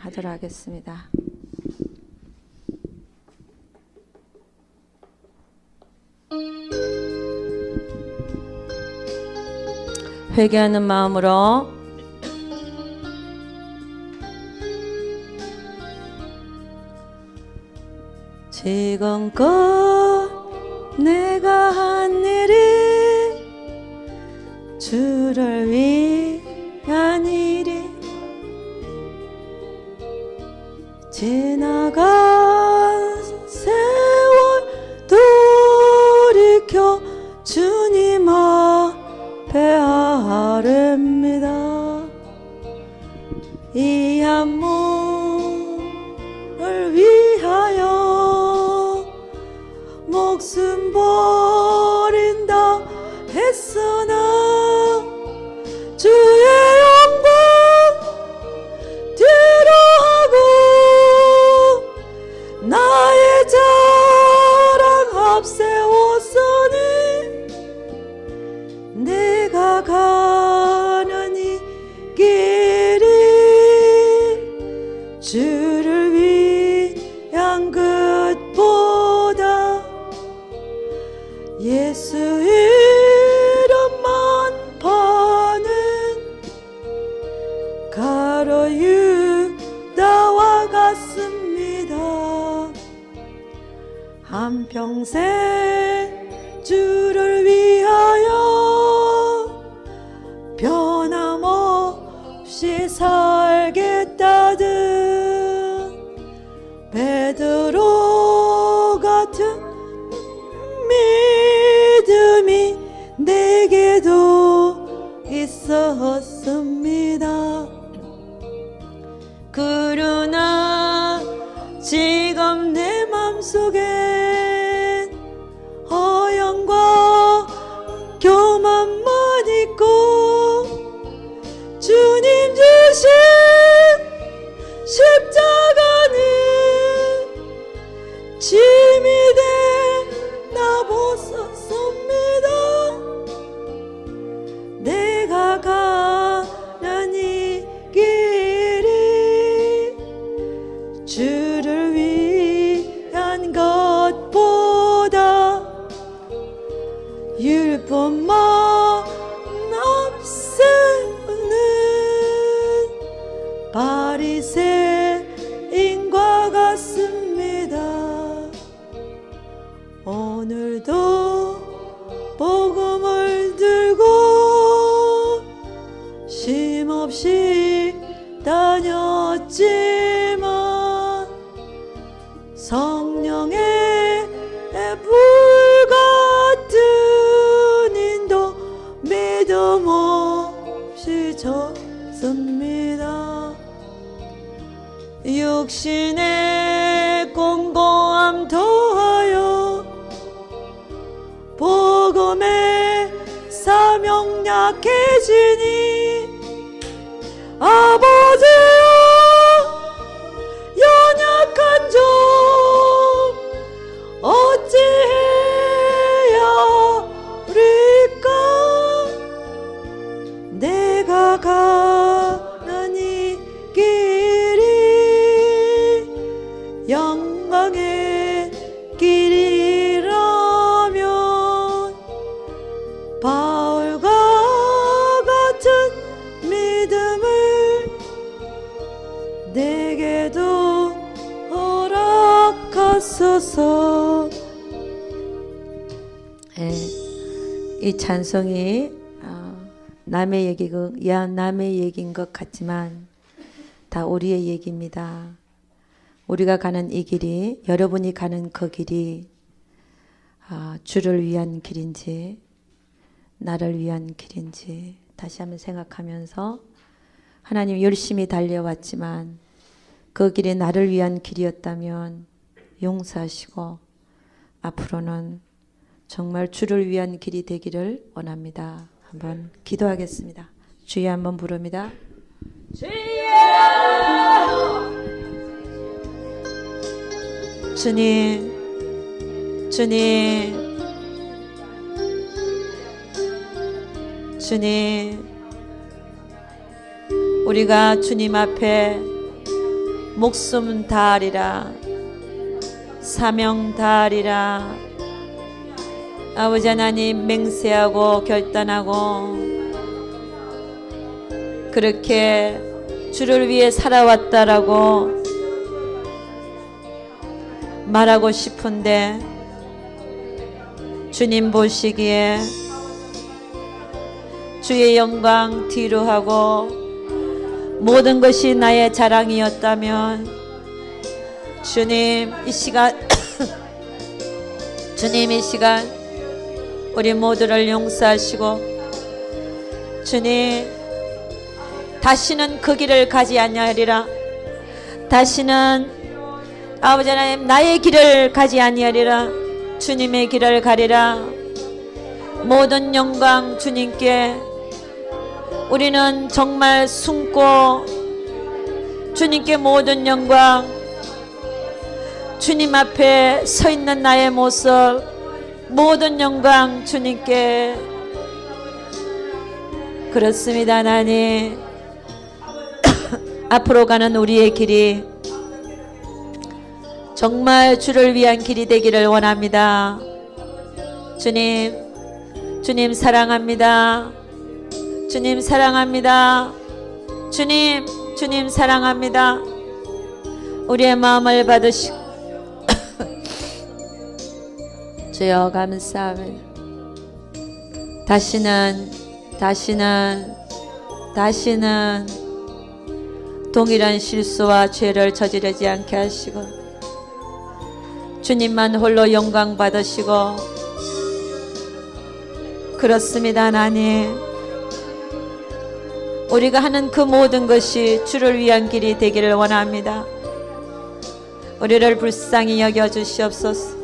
하도록 하겠습니다. 회개하는 마음으로 지금껏 내가 한 일이 주를 위한 일이 지나간 세월 돌이켜 주님 앞에 아뢰입니다. 이 한 몸을 위하여 목숨 버린다 했으나 주의 영광 뒤로하고 나의 자랑 앞세웠으니 내가 가는 이 길이 주를 위한 것보다 예수 이름만 파는 가로 유다와 같습니다. 한평생 주를 위하여 변함없이 살겠다든 베드로 같은 믿음이 내게도 있었습니다. 그러나 지금 내 맘속엔 허영과 교만만 있고 주님 주신 십자가는 짐이 되나 보았습니다. 내가 가는 이 길이 주를 위한 것보다 율법만 없애는 바리새인과 같습니다. 오늘도 복음을 들고 쉼없이 다녔지만 성령의 불 같은 인도 믿음 없이 졌습니다. 육신의 공고함 더하여 복음의 사명 약해지니 아버지여 연약한 종 어찌해야 하리까. 내가 가는 이 길이 영광의 길이라면 바울과 같은 믿음을 내게도 허락하소서. 이 찬송이 남의 얘기고 남의 얘기인 것 같지만 다 우리의 얘기입니다. 우리가 가는 이 길이, 여러분이 가는 그 길이 주를 위한 길인지 나를 위한 길인지 다시 한번 생각하면서 하나님 열심히 달려왔지만 그 길이 나를 위한 길이었다면 용서하시고 앞으로는 정말 주를 위한 길이 되기를 원합니다. 한번 기도하겠습니다. 주여 한번 부릅니다. 주님, 주님, 주님, 우리가 주님 앞에 목숨 다하리라. 사명 다하리라. 아버지 하나님, 맹세하고 결단하고 그렇게 주를 위해 살아왔다라고 말하고 싶은데 주님 보시기에 주의 영광 뒤로 하고 모든 것이 나의 자랑이었다면 주님 이 시간 주님 이 시간 우리 모두를 용서하시고 주님 다시는 그 길을 가지 아니하리라. 다시는 아버지 하나님 나의 길을 가지 아니하리라. 주님의 길을 가리라. 모든 영광 주님께. 우리는 정말 숨고 주님께 모든 영광, 주님 앞에 서 있는 나의 모습, 모든 영광 주님께. 그렇습니다. 하나님 앞으로 가는 우리의 길이 정말 주를 위한 길이 되기를 원합니다. 주님 사랑합니다. 주님 사랑합니다. 주님 사랑합니다. 우리의 마음을 받으시고 주여 감사합니다. 다시는 동일한 실수와 죄를 저지르지 않게 하시고 주님만 홀로 영광 받으시고. 그렇습니다. 하나님 우리가 하는 그 모든 것이 주를 위한 길이 되기를 원합니다. 우리를 불쌍히 여겨 주시옵소서.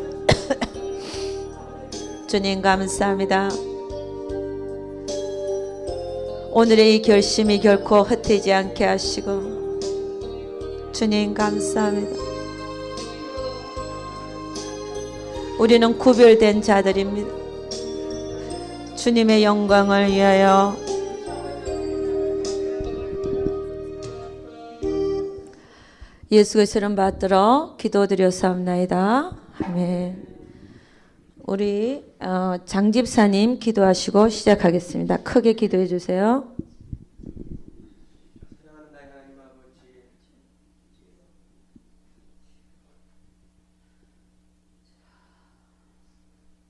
주님 감사합니다. 오늘의 이 결심이 결코 헛되지 않게 하시고 주님 감사합니다. 우리는 구별된 자들입니다. 주님의 영광을 위하여 예수 그리스도의 이름 받들어 기도드렸사옵나이다. 아멘. 우리 장집사님 기도하시고 시작하겠습니다. 크게 기도해 주세요.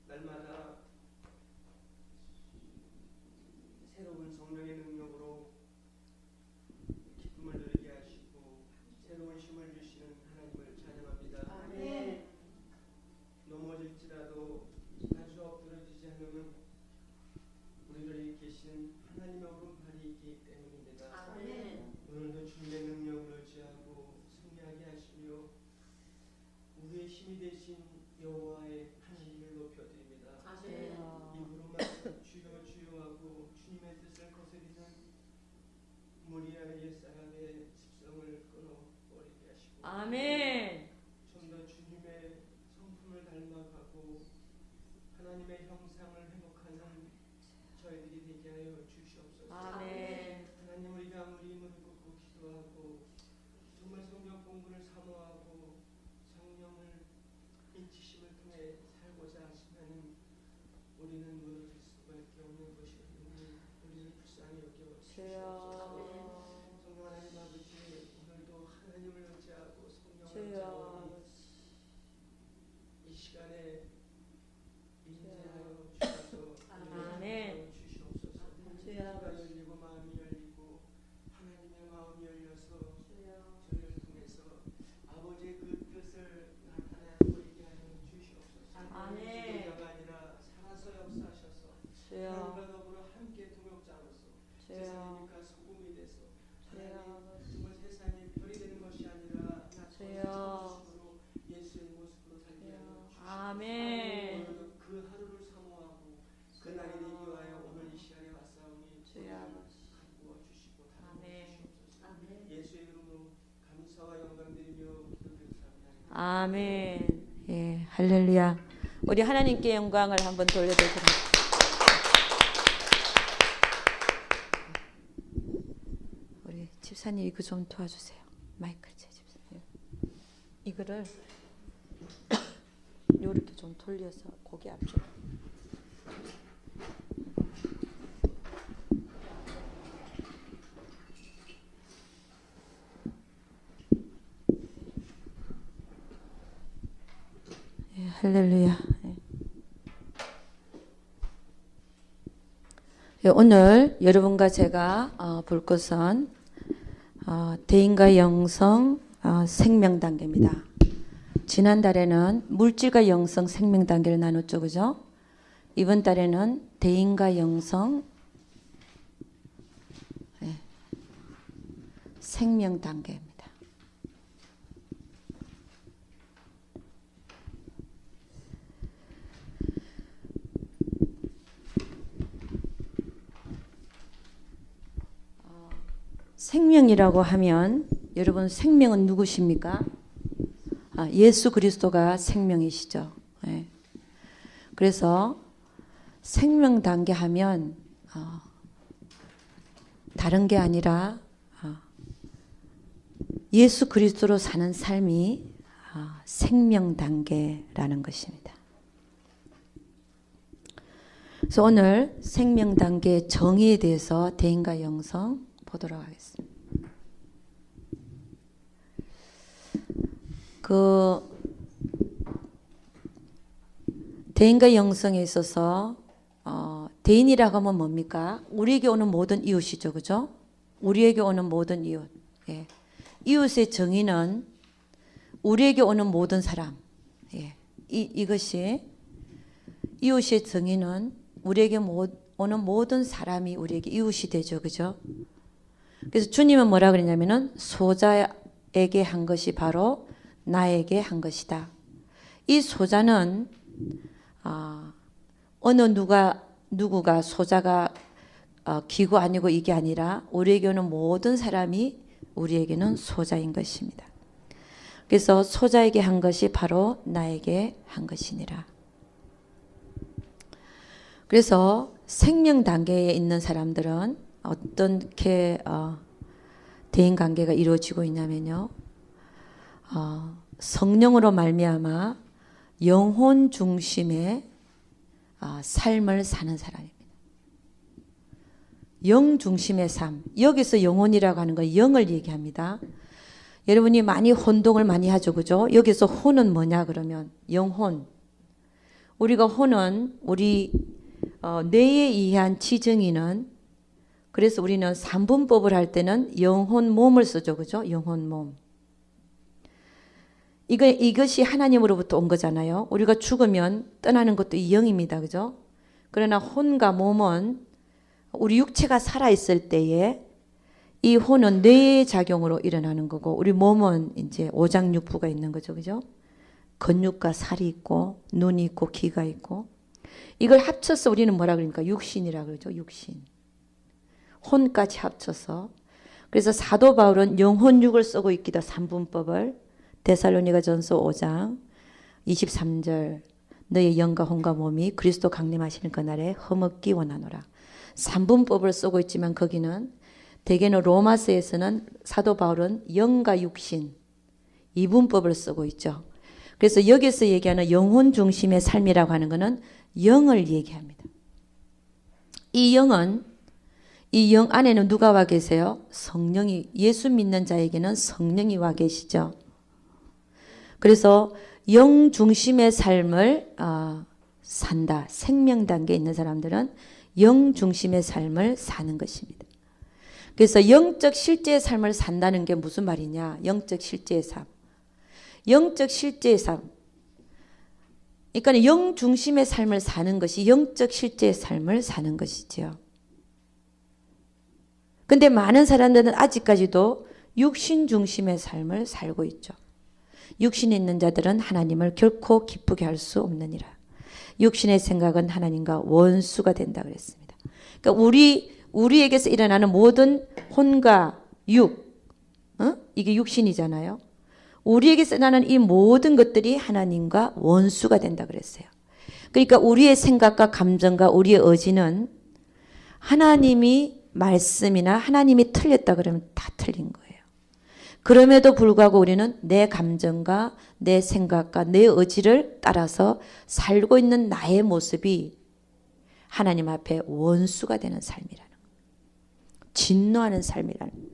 날마다 새로운 성령의 능력으로 기쁨을 누리게 하시고 새로운 힘을 주시는 하나님을 찬양합니다. 아멘. 넘어질지라도 다시 엎드러지지 않으면 우리를 계신 하나님의 오른팔이 있기 때문입니다. 아멘. 오늘도 주님의 능력을 의지하고 승리하게 하시며 우리의 힘이 되신 여호와의 하나님을 높여드립니다. 아멘. 입으로만 주여 주여하고 주님의 뜻을 거스리는 무리한 옛사람의 습성을 끊어버리게 하시고 아멘. 좀 더 주님의 성품을 닮아가고 하나님의 형상을 회복하는 저희들이 되게 하여 주시옵소서. 아멘. 하나님 우리가 아무리 무릎 꿇고 기도하고 정말 성경 공부를 사모하고 성령을 인치심을 통해 살고자 하시면 우리는 무너질 수밖에 없는 것이니 우리를 불쌍히 여겨 주시옵소서. 성령 하나님 아버지 오늘도 하나님을 의지하고 성령을 의지하고 이 시간에 인내하여 주셔서 아멘. 주시옵소서. 귀가 열리고 마음이 열리고 하나님의 마음이 열려서 저희를 통해서 아버지의 그 뜻을 나타내 보이게 하여 주시옵소서. 아멘. 기도가 아니라 살아서 역사하셔서 하나님과 더불어 함께 동역자로서 세상이니까 소금이 돼서 하나님 정말 세상에 별이 되는 것이 아니라 모습으로 예수의 모습으로 살게 하여 주시옵소서. 아멘. 오늘도 그 하루를 사모하고 그 날이 되기 위하여 오늘 이 시간에 왔사오니 가꾸어 주시고 다듬어 주시옵소서. 예수의 이름으로 감사와 영광 드리며 기도드렸사옵나이다. 아멘. 예, 할렐루야. 우리 하나님께 영광을 한번 돌려드리도록. 우리 집사님 이거 좀 도와주세요. 마이크 제 집사님. 이거를 요렇게 좀 돌려서 고개 앞쪽. 예, 할렐루야. 예. 예, 오늘 여러분과 제가 볼 것은 대인과 영성 생명 단계입니다. 지난달에는 물질과 영성 생명 단계를 나눴죠, 그죠? 이번 달에는 대인과 영성 생명 단계입니다. 생명이라고 하면 여러분 생명은 누구십니까? 예수 그리스도가 생명이시죠. 예. 그래서 생명 단계 하면 다른 게 아니라 예수 그리스도로 사는 삶이 생명 단계라는 것입니다. 그래서 오늘 생명 단계의 정의에 대해서 대인과 영성 보도록 하겠습니다. 대인과 영성에 있어서 대인이라고 하면 뭡니까? 우리에게 오는 모든 이웃이죠, 그죠? 우리에게 오는 모든 이웃. 예. 이웃의 정의는 우리에게 오는 모든 사람. 예. 이것이 이웃의 정의는 우리에게 오는 모든 사람이 우리에게 이웃이 되죠, 그죠? 그래서 주님은 뭐라 그러냐면은 소자에게 한 것이 바로 나에게 한 것이다. 이 소자는 어느 누구가 소자가 기구 아니고 이게 아니라 우리에게 오는 모든 사람이 우리에게는 소자인 것입니다. 그래서 소자에게 한 것이 바로 나에게 한 것이니라. 그래서 생명 단계에 있는 사람들은 어떻게 대인관계가 이루어지고 있냐면요. 성령으로 말미암아 영혼 중심의 삶을 사는 사람입니다. 영 중심의 삶. 여기서 영혼이라고 하는 건 영을 얘기합니다. 여러분이 많이 혼동을 많이 하죠, 그죠? 여기서 혼은 뭐냐 그러면 영혼. 우리가 혼은 우리 뇌에 의한 지정의는 그래서 우리는 삼분법을 할 때는 영혼 몸을 쓰죠, 그죠? 영혼 몸. 이것이 하나님으로부터 온 거잖아요. 우리가 죽으면 떠나는 것도 이 영입니다, 그죠? 그러나 혼과 몸은 우리 육체가 살아있을 때에 이 혼은 뇌의 작용으로 일어나는 거고 우리 몸은 이제 오장육부가 있는 거죠, 그죠? 근육과 살이 있고 눈이 있고 귀가 있고 이걸 합쳐서 우리는 뭐라 그러니까 육신이라 그러죠, 육신. 혼까지 합쳐서. 그래서 사도 바울은 영혼육을 쓰고 있기도 삼분법을 데살로니가전서 5장 23절 너의 영과 혼과 몸이 그리스도 강림하시는 그날에 허먹기 원하노라. 삼분법을 쓰고 있지만 거기는 대개는 로마서에서는 사도 바울은 영과 육신 이분법을 쓰고 있죠. 그래서 여기서 얘기하는 영혼 중심의 삶이라고 하는 것은 영을 얘기합니다. 이 영은 이 영 안에는 누가 와 계세요? 성령이, 예수 믿는 자에게는 성령이 와 계시죠. 그래서 영 중심의 삶을 산다. 생명 단계에 있는 사람들은 영 중심의 삶을 사는 것입니다. 그래서 영적 실제의 삶을 산다는 게 무슨 말이냐? 영적 실제의 삶. 영적 실제의 삶. 그러니까 영 중심의 삶을 사는 것이 영적 실제의 삶을 사는 것이지요. 근데 많은 사람들은 아직까지도 육신 중심의 삶을 살고 있죠. 육신에 있는 자들은 하나님을 결코 기쁘게 할 수 없느니라. 육신의 생각은 하나님과 원수가 된다 그랬습니다. 그러니까 우리에게서 일어나는 모든 혼과 육, 이게 육신이잖아요. 우리에게서 일어나는 이 모든 것들이 하나님과 원수가 된다 그랬어요. 그러니까 우리의 생각과 감정과 우리의 의지는 하나님이 말씀이나 하나님이 틀렸다 그러면 다 틀린 거예요. 그럼에도 불구하고 우리는 내 감정과 내 생각과 내 의지를 따라서 살고 있는 나의 모습이 하나님 앞에 원수가 되는 삶이라는 거예요. 진노하는 삶이라는 거예요.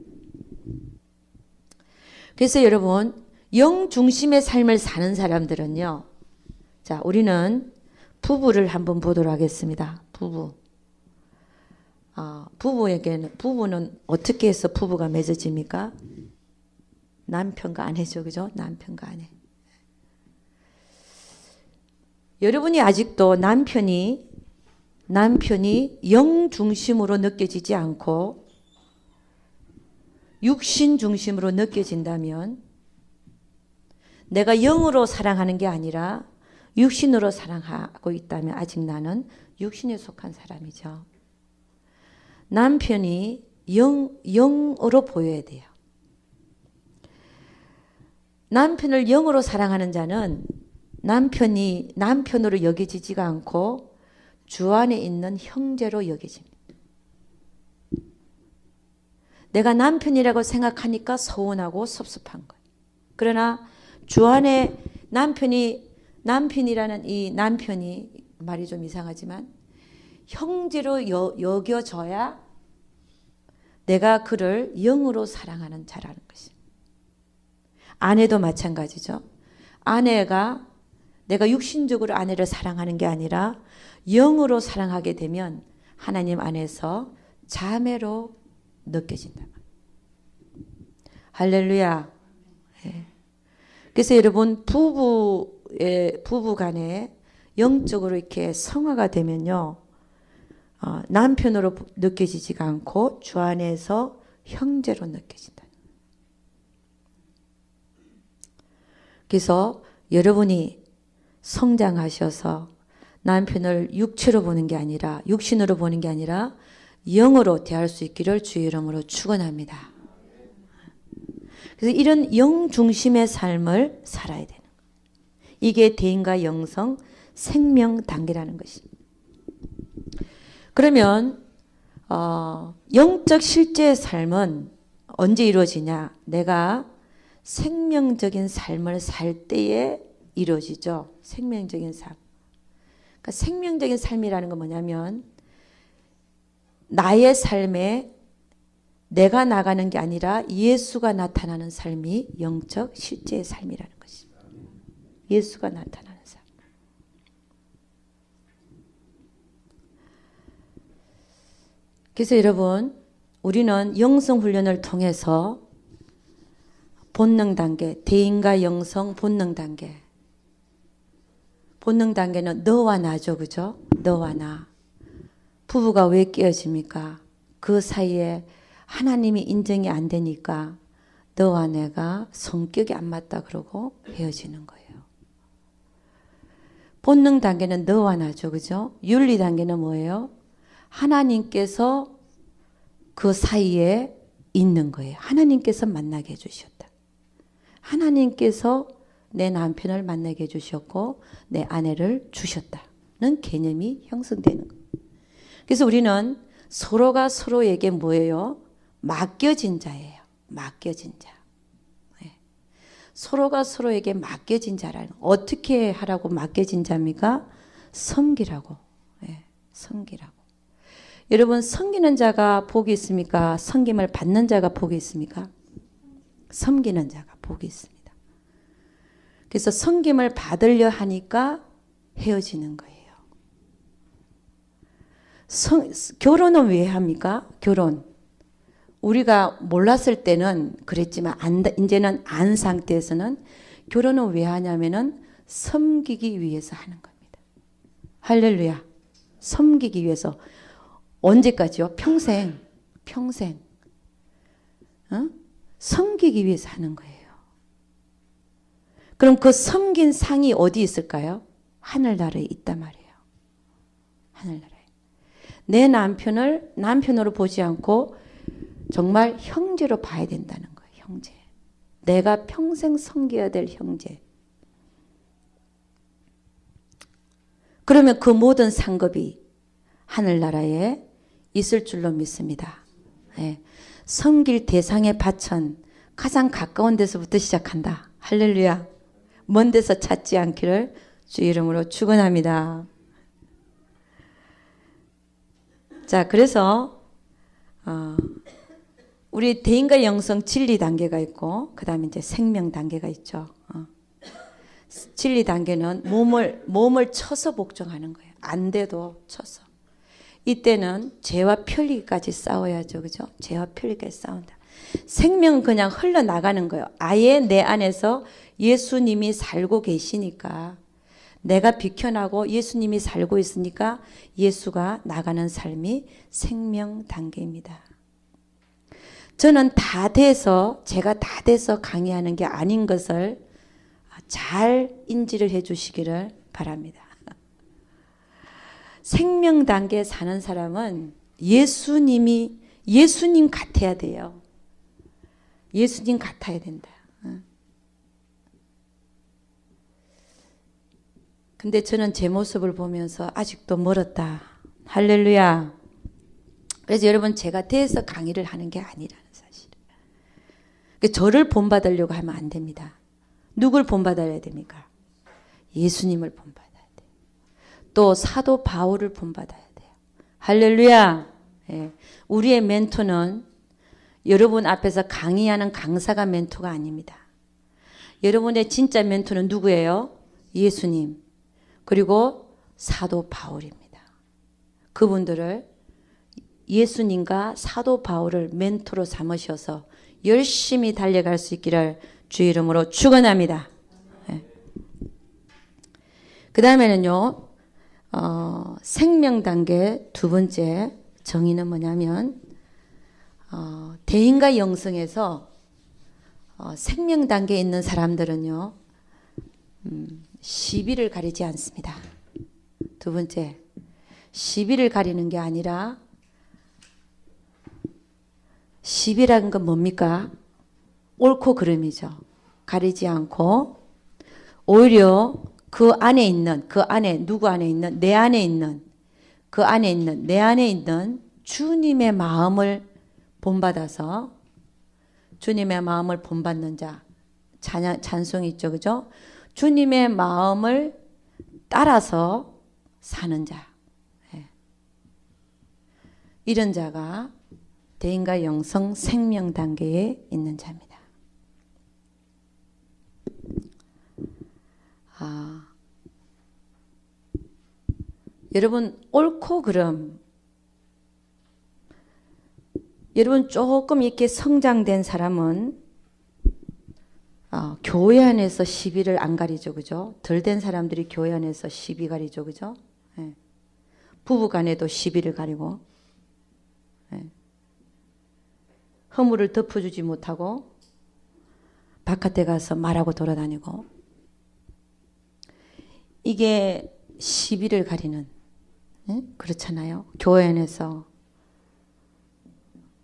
그래서 여러분, 영 중심의 삶을 사는 사람들은요. 자, 우리는 부부를 한번 보도록 하겠습니다. 부부는 어떻게 해서 부부가 맺어집니까? 남편과 아내죠. 그죠? 남편과 아내. 여러분이 아직도 남편이 영 중심으로 느껴지지 않고 육신 중심으로 느껴진다면 내가 영으로 사랑하는 게 아니라 육신으로 사랑하고 있다면 아직 나는 육신에 속한 사람이죠. 남편이 영으로 보여야 돼요. 남편을 영으로 사랑하는 자는 남편이 남편으로 여겨지지가 않고 주 안에 있는 형제로 여겨집니다. 내가 남편이라고 생각하니까 서운하고 섭섭한 거예요. 그러나 주 안에 남편이라는 이 남편이 말이 좀 이상하지만 형제로 여겨져야 내가 그를 영으로 사랑하는 자라는 것입니다. 아내도 마찬가지죠. 아내가 내가 육신적으로 아내를 사랑하는 게 아니라 영으로 사랑하게 되면 하나님 안에서 자매로 느껴진다. 할렐루야. 네. 그래서 여러분 부부 간에 영적으로 이렇게 성화가 되면요. 남편으로 느껴지지가 않고 주 안에서 형제로 느껴진다. 그래서 여러분이 성장하셔서 남편을 육체로 보는 게 아니라 육신으로 보는 게 아니라 영으로 대할 수 있기를 주의 이름으로 축원합니다. 그래서 이런 영 중심의 삶을 살아야 되는 거예요. 이게 대인과 영성 생명 단계라는 것입니다. 그러면 영적 실제의 삶은 언제 이루어지냐? 내가 생명적인 삶을 살 때에 이루어지죠. 생명적인 삶. 그러니까 생명적인 삶이라는 건 뭐냐면 나의 삶에 내가 나가는 게 아니라 예수가 나타나는 삶이 영적 실제의 삶이라는 것입니다. 예수가 나타나는 삶. 그래서 여러분, 우리는 영성 훈련을 통해서 본능 단계, 대인과 영성 본능 단계. 본능 단계는 너와 나죠. 그죠? 너와 나. 부부가 왜 깨어집니까? 그 사이에 하나님이 인정이 안 되니까 너와 내가 성격이 안 맞다 그러고 헤어지는 거예요. 본능 단계는 너와 나죠. 그죠? 윤리 단계는 뭐예요? 하나님께서 그 사이에 있는 거예요. 하나님께서 만나게 해주셨다. 하나님께서 내 남편을 만나게 해주셨고 내 아내를 주셨다는 개념이 형성되는 거예요. 그래서 우리는 서로가 서로에게 뭐예요? 맡겨진 자예요. 맡겨진 자. 네. 서로가 서로에게 맡겨진 자라는 어떻게 하라고 맡겨진 자입니까? 섬기라고. 네. 섬기라고. 여러분 섬기는 자가 복이 있습니까? 섬김을 받는 자가 복이 있습니까? 섬기는 자가 복이 있습니다. 그래서 섬김을 받으려 하니까 헤어지는 거예요. 결혼은 왜 합니까? 결혼. 우리가 몰랐을 때는 그랬지만 이제는 안 상태에서는 결혼은 왜 하냐면은 섬기기 위해서 하는 겁니다. 할렐루야. 섬기기 위해서. 언제까지요? 평생. 섬기기 위해서 하는 거예요. 그럼 그 섬긴 상이 어디 있을까요? 하늘나라에 있단 말이에요. 하늘나라에. 내 남편을 남편으로 보지 않고 정말 형제로 봐야 된다는 거예요. 형제. 내가 평생 섬겨야 될 형제. 그러면 그 모든 상급이 하늘나라에 있을 줄로 믿습니다. 네. 섬길 대상에 바친 가장 가까운 데서부터 시작한다. 할렐루야. 먼 데서 찾지 않기를 주 이름으로 축원합니다. 자, 그래서 우리 대인과 영성 진리 단계가 있고 그 다음에 이제 생명 단계가 있죠. 진리 단계는 몸을 쳐서 복종하는 거예요. 안 돼도 쳐서. 이때는 죄와 편리까지 싸워야죠. 그죠? 죄와 편리까지 싸운다. 생명은 그냥 흘러나가는 거예요. 아예 내 안에서 예수님이 살고 계시니까 내가 비켜나고 예수님이 살고 있으니까 예수가 나가는 삶이 생명 단계입니다. 저는 다 돼서 제가 다 돼서 강의하는 게 아닌 것을 잘 인지를 해 주시기를 바랍니다. 생명 단계에 사는 사람은 예수님 같아야 돼요. 예수님 같아야 된다. 근데 저는 제 모습을 보면서 아직도 멀었다. 할렐루야. 그래서 여러분 제가 돼서 강의를 하는 게 아니라는 사실. 저를 본받으려고 하면 안 됩니다. 누굴 본받아야 됩니까? 예수님을 본받아야 돼요. 또 사도 바울을 본받아야 돼요. 할렐루야. 예. 우리의 멘토는 여러분 앞에서 강의하는 강사가 멘토가 아닙니다. 여러분의 진짜 멘토는 누구예요? 예수님. 그리고 사도 바울입니다. 그분들을 예수님과 사도 바울을 멘토로 삼으셔서 열심히 달려갈 수 있기를 주 이름으로 축원합니다. 네. 그 다음에는요, 생명 단계 두 번째 정의는 뭐냐면, 대인과 영성에서 생명 단계에 있는 사람들은요, 시비를 가리지 않습니다. 두 번째, 시비를 가리는 게 아니라 시비라는 건 뭡니까? 옳고 그름이죠. 가리지 않고 오히려 그 안에 있는 누구 안에 있는 내 안에 있는 그 안에 있는 내 안에 있는 주님의 마음을 본받아서 주님의 마음을 본받는 자 찬송이 있죠. 그죠? 주님의 마음을 따라서 사는 자. 예. 이런 자가 대인과 영성 생명 단계에 있는 자입니다. 여러분 옳고 그름 여러분 조금 이렇게 성장된 사람은 교회 안에서 시비를 안 가리죠. 그죠? 덜 된 사람들이 교회 안에서 시비 가리죠. 그죠? 예. 부부 간에도 시비를 가리고 예. 허물을 덮어주지 못하고 바깥에 가서 말하고 돌아다니고 이게 시비를 가리는 예? 그렇잖아요. 교회 안에서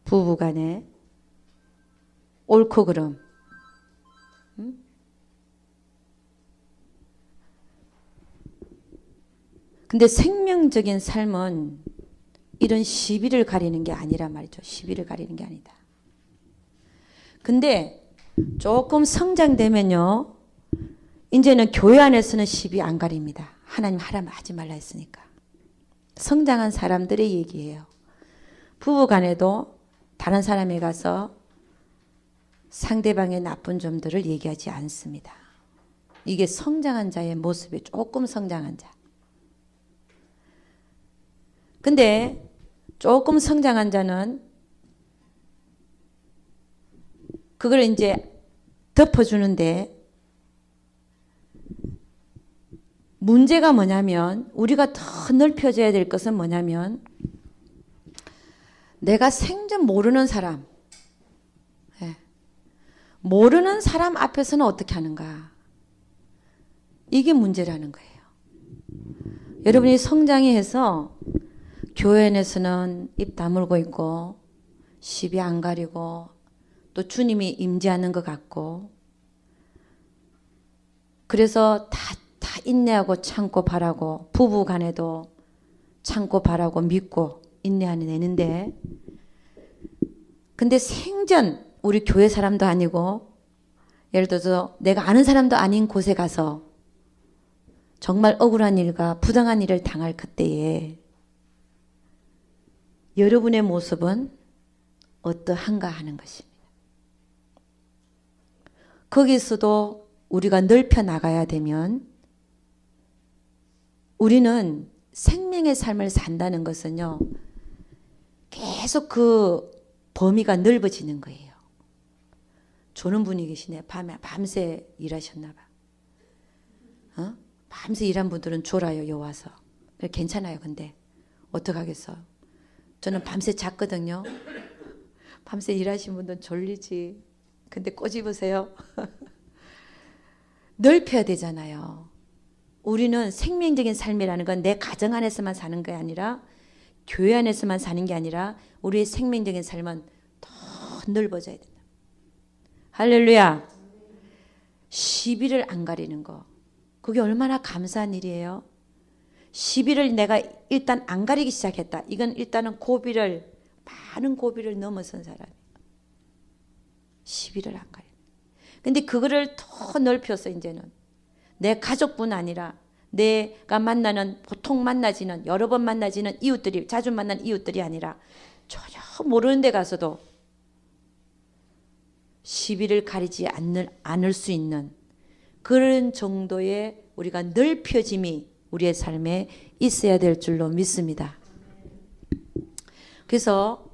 부부 간에 옳고 그름 근데 생명적인 삶은 이런 시비를 가리는 게 아니란 말이죠. 시비를 가리는 게 아니다. 근데 조금 성장되면요. 이제는 교회 안에서는 시비 안 가립니다. 하나님 하라면 하지 말라 했으니까. 성장한 사람들의 얘기예요. 부부 간에도 다른 사람에 가서 상대방의 나쁜 점들을 얘기하지 않습니다. 이게 성장한 자의 모습이 조금 성장한 자. 근데 조금 성장한 자는 그걸 이제 덮어주는데 문제가 뭐냐면 우리가 더 넓혀져야 될 것은 뭐냐면 내가 생전 모르는 사람 모르는 사람 앞에서는 어떻게 하는가 이게 문제라는 거예요. 여러분이 성장이 해서 교회 안에서는 입 다물고 있고 시비 안 가리고 또 주님이 임재하는 것 같고 그래서 다 인내하고 참고 바라고 부부 간에도 참고 바라고 믿고 인내하는 애는데 근데 생전 우리 교회 사람도 아니고 예를 들어서 내가 아는 사람도 아닌 곳에 가서 정말 억울한 일과 부당한 일을 당할 그때에 여러분의 모습은 어떠한가 하는 것입니다. 거기서도 우리가 넓혀 나가야 되면 우리는 생명의 삶을 산다는 것은요, 계속 그 범위가 넓어지는 거예요. 조는 분이 계시네. 밤새 일하셨나 봐. 밤새 일한 분들은 졸아요, 요 와서. 괜찮아요, 근데. 어떡하겠어. 저는 밤새 잤거든요. 밤새 일하신 분들은 졸리지. 근데 꼬집으세요. 넓혀야 되잖아요. 우리는 생명적인 삶이라는 건 내 가정 안에서만 사는 게 아니라 교회 안에서만 사는 게 아니라 우리의 생명적인 삶은 더 넓어져야 된다. 할렐루야. 시비를 안 가리는 거. 그게 얼마나 감사한 일이에요. 시비를 내가 일단 안 가리기 시작했다. 이건 일단은 많은 고비를 넘어선 사람이에요. 시비를 안 가리는. 근데 그거를 더 넓혀서 이제는 내 가족뿐 아니라 내가 만나는 보통 만나지는 여러 번 만나지는 이웃들이 자주 만난 이웃들이 아니라 전혀 모르는 데 가서도 시비를 가리지 않을 수 있는 그런 정도의 우리가 넓혀짐이 우리의 삶에 있어야 될 줄로 믿습니다. 그래서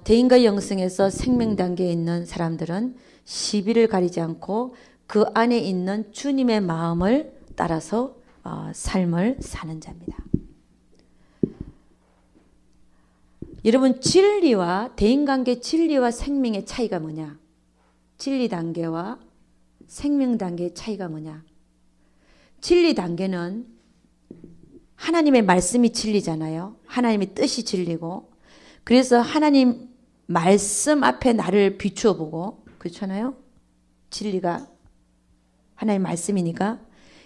대인과 영성에서 생명 단계에 있는 사람들은 시비를 가리지 않고 그 안에 있는 주님의 마음을 따라서 삶을 사는 자입니다. 여러분, 대인관계 진리와 생명의 차이가 뭐냐? 진리 단계와 생명 단계의 차이가 뭐냐? 진리 단계는 하나님의 말씀이 진리잖아요. 하나님의 뜻이 진리고, 그래서 하나님 말씀 앞에 나를 비추어 보고, 그렇잖아요. 진리가 하나님의 말씀이니까.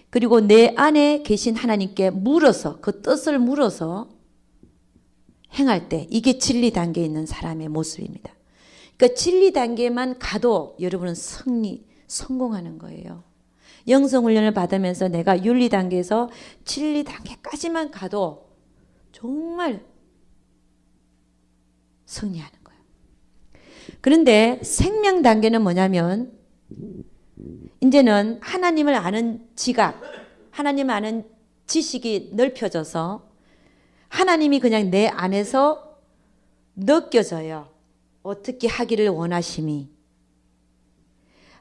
그리고 내 안에 계신 하나님께 물어서, 그 뜻을 물어서 행할 때, 이게 진리 단계에 있는 사람의 모습입니다. 그러니까 진리 단계만 가도 여러분은 성공하는 거예요. 영성훈련을 받으면서 내가 윤리 단계에서 진리 단계까지만 가도 정말 승리하는 거예요. 그런데 생명 단계는 뭐냐면 이제는 하나님을 아는 지각, 하나님을 아는 지식이 넓혀져서 하나님이 그냥 내 안에서 느껴져요. 어떻게 하기를 원하심이.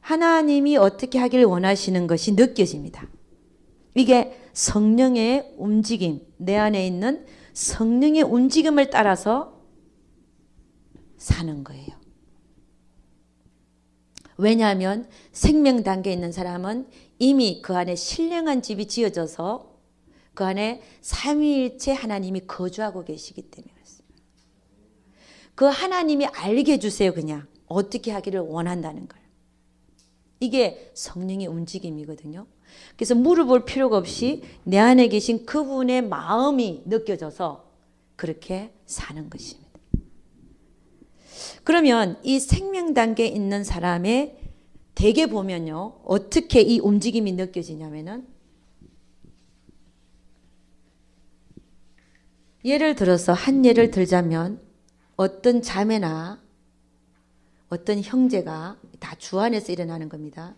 하나님이 어떻게 하기를 원하시는 것이 느껴집니다. 이게 성령의 움직임, 내 안에 있는 성령의 움직임을 따라서 사는 거예요. 왜냐하면 생명 단계에 있는 사람은 이미 그 안에 신령한 집이 지어져서 그 안에 삼위일체 하나님이 거주하고 계시기 때문에 그렇습니다. 그 하나님이 알게 해주세요. 그냥 어떻게 하기를 원한다는 걸. 이게 성령의 움직임이거든요. 그래서 물어볼 필요가 없이 내 안에 계신 그분의 마음이 느껴져서 그렇게 사는 것입니다. 그러면 이 생명 단계에 있는 사람의 대개 보면요, 어떻게 이 움직임이 느껴지냐면은, 예를 들어서 한 예를 들자면 어떤 자매나 어떤 형제가 다 주 안에서 일어나는 겁니다.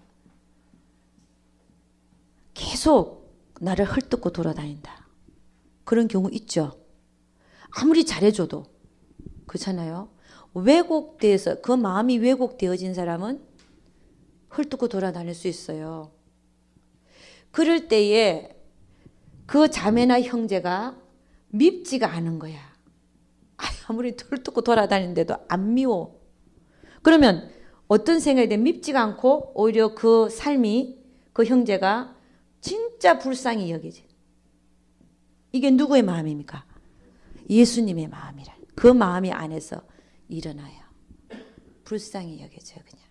계속 나를 헐뜯고 돌아다닌다. 그런 경우 있죠. 아무리 잘해줘도. 그렇잖아요. 왜곡돼서 그 마음이 왜곡되어진 사람은 헐뜯고 돌아다닐 수 있어요. 그럴 때에 그 자매나 형제가 밉지가 않은 거야. 아무리 헐뜯고 돌아다니는데도 안 미워. 그러면 어떤 생각이 돼? 밉지가 않고 오히려 그 삶이, 그 형제가 진짜 불쌍히 여기지. 이게 누구의 마음입니까? 예수님의 마음이라. 그 마음이 안에서 일어나요. 불쌍히 여겨져요, 그냥.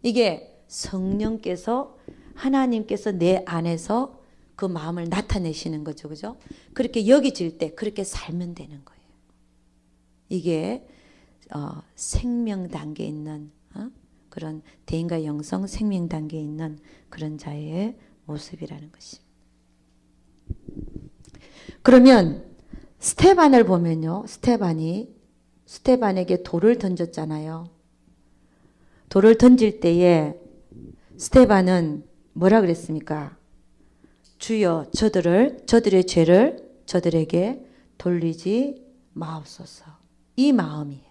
이게 성령께서, 하나님께서 내 안에서 그 마음을 나타내시는 거죠, 그죠? 그렇게 여겨질 때 그렇게 살면 되는 거예요. 이게 생명 단계에 있는 그런 대인과 영성 생명 단계에 있는 그런 자의 모습이라는 것입니다. 그러면 스테반을 보면요. 스테반에게 돌을 던졌잖아요. 돌을 던질 때에 스테반은 뭐라 그랬습니까? 주여 저들의 죄를 저들에게 돌리지 마옵소서. 이 마음이에요.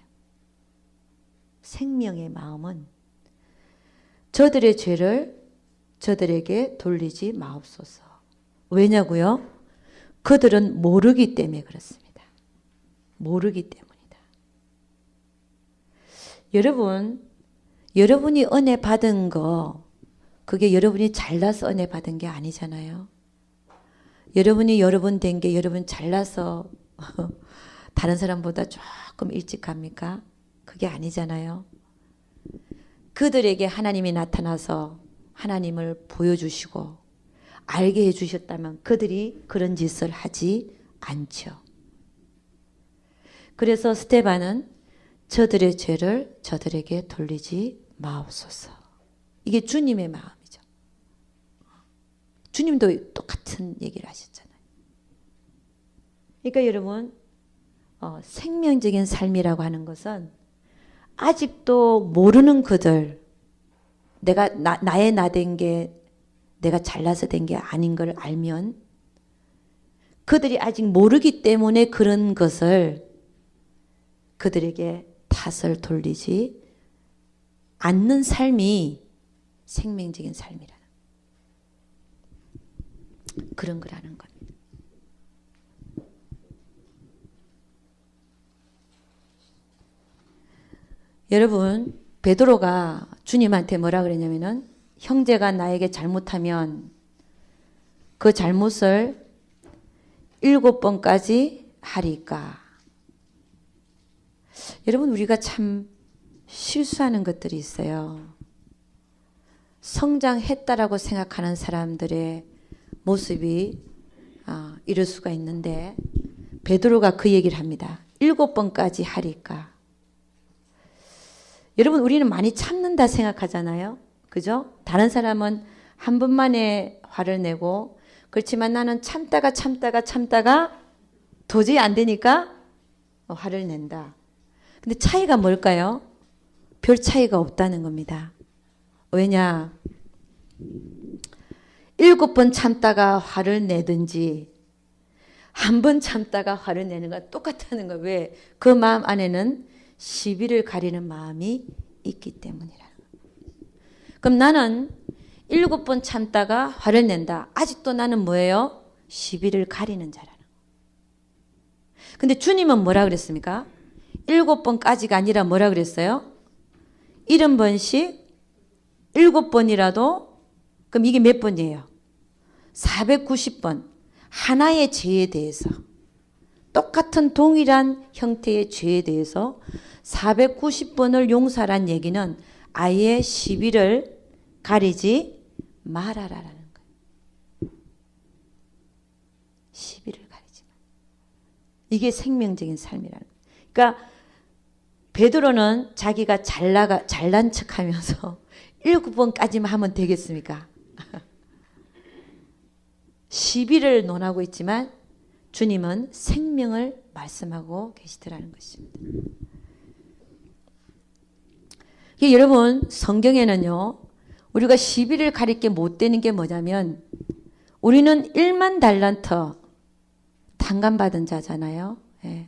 생명의 마음은 저들의 죄를 저들에게 돌리지 마옵소서. 왜냐고요? 그들은 모르기 때문에 그렇습니다. 모르기 때문이다. 여러분이 은혜 받은 거 그게 여러분이 잘나서 은혜 받은 게 아니잖아요. 여러분이 여러분 된 게 여러분 잘나서 다른 사람보다 조금 일찍 갑니까? 그게 아니잖아요. 그들에게 하나님이 나타나서 하나님을 보여주시고 알게 해주셨다면 그들이 그런 짓을 하지 않죠. 그래서 스데반은 저들의 죄를 저들에게 돌리지 마옵소서. 이게 주님의 마음이죠. 주님도 똑같은 얘기를 하셨잖아요. 그러니까 여러분 생명적인 삶이라고 하는 것은 아직도 모르는 그들, 내가 나의 나 된 게 내가 잘나서 된 게 아닌 걸 알면 그들이 아직 모르기 때문에 그런 것을 그들에게 탓을 돌리지 않는 삶이 생명적인 삶이라는 그런 거라는 겁니다. 여러분, 베드로가 주님한테 뭐라 그랬냐면은 형제가 나에게 잘못하면 그 잘못을 7번까지 하리까. 여러분, 우리가 참 실수하는 것들이 있어요. 성장했다라고 생각하는 사람들의 모습이 이럴 수가 있는데 베드로가 그 얘기를 합니다. 7번까지 하리까. 여러분, 우리는 많이 참는다 생각하잖아요. 그죠? 다른 사람은 한 번만에 화를 내고, 그렇지만 나는 참다가 도저히 안 되니까 화를 낸다. 근데 차이가 뭘까요? 별 차이가 없다는 겁니다. 왜냐? 7번 참다가 화를 내든지 한 번 참다가 화를 내는 건 똑같다는 거예요. 왜? 그 마음 안에는 시비를 가리는 마음이 있기 때문이라는 거예요. 그럼 나는 7번 참다가 화를 낸다. 아직도 나는 뭐예요? 시비를 가리는 자라는 거예요. 근데 주님은 뭐라 그랬습니까? 7번까지가 아니라 뭐라 그랬어요? 70번씩 7번이라도 그럼 이게 몇 번이에요? 490번. 하나의 죄에 대해서 똑같은 동일한 형태의 죄에 대해서 490번을 용서하라는 얘기는 아예 시비를 가리지 말아라라는 거예요. 시비를 가리지 마. 이게 생명적인 삶이라는 거예요. 그러니까 베드로는 자기가 잘난 척하면서 7번까지만 하면 되겠습니까? 시비를 논하고 있지만 주님은 생명을 말씀하고 계시더라는 것입니다. 여러분, 성경에는요, 우리가 시비를 가릴 게 못 되는 게 뭐냐면 우리는 1만 달란트 탕감받은 자잖아요. 예.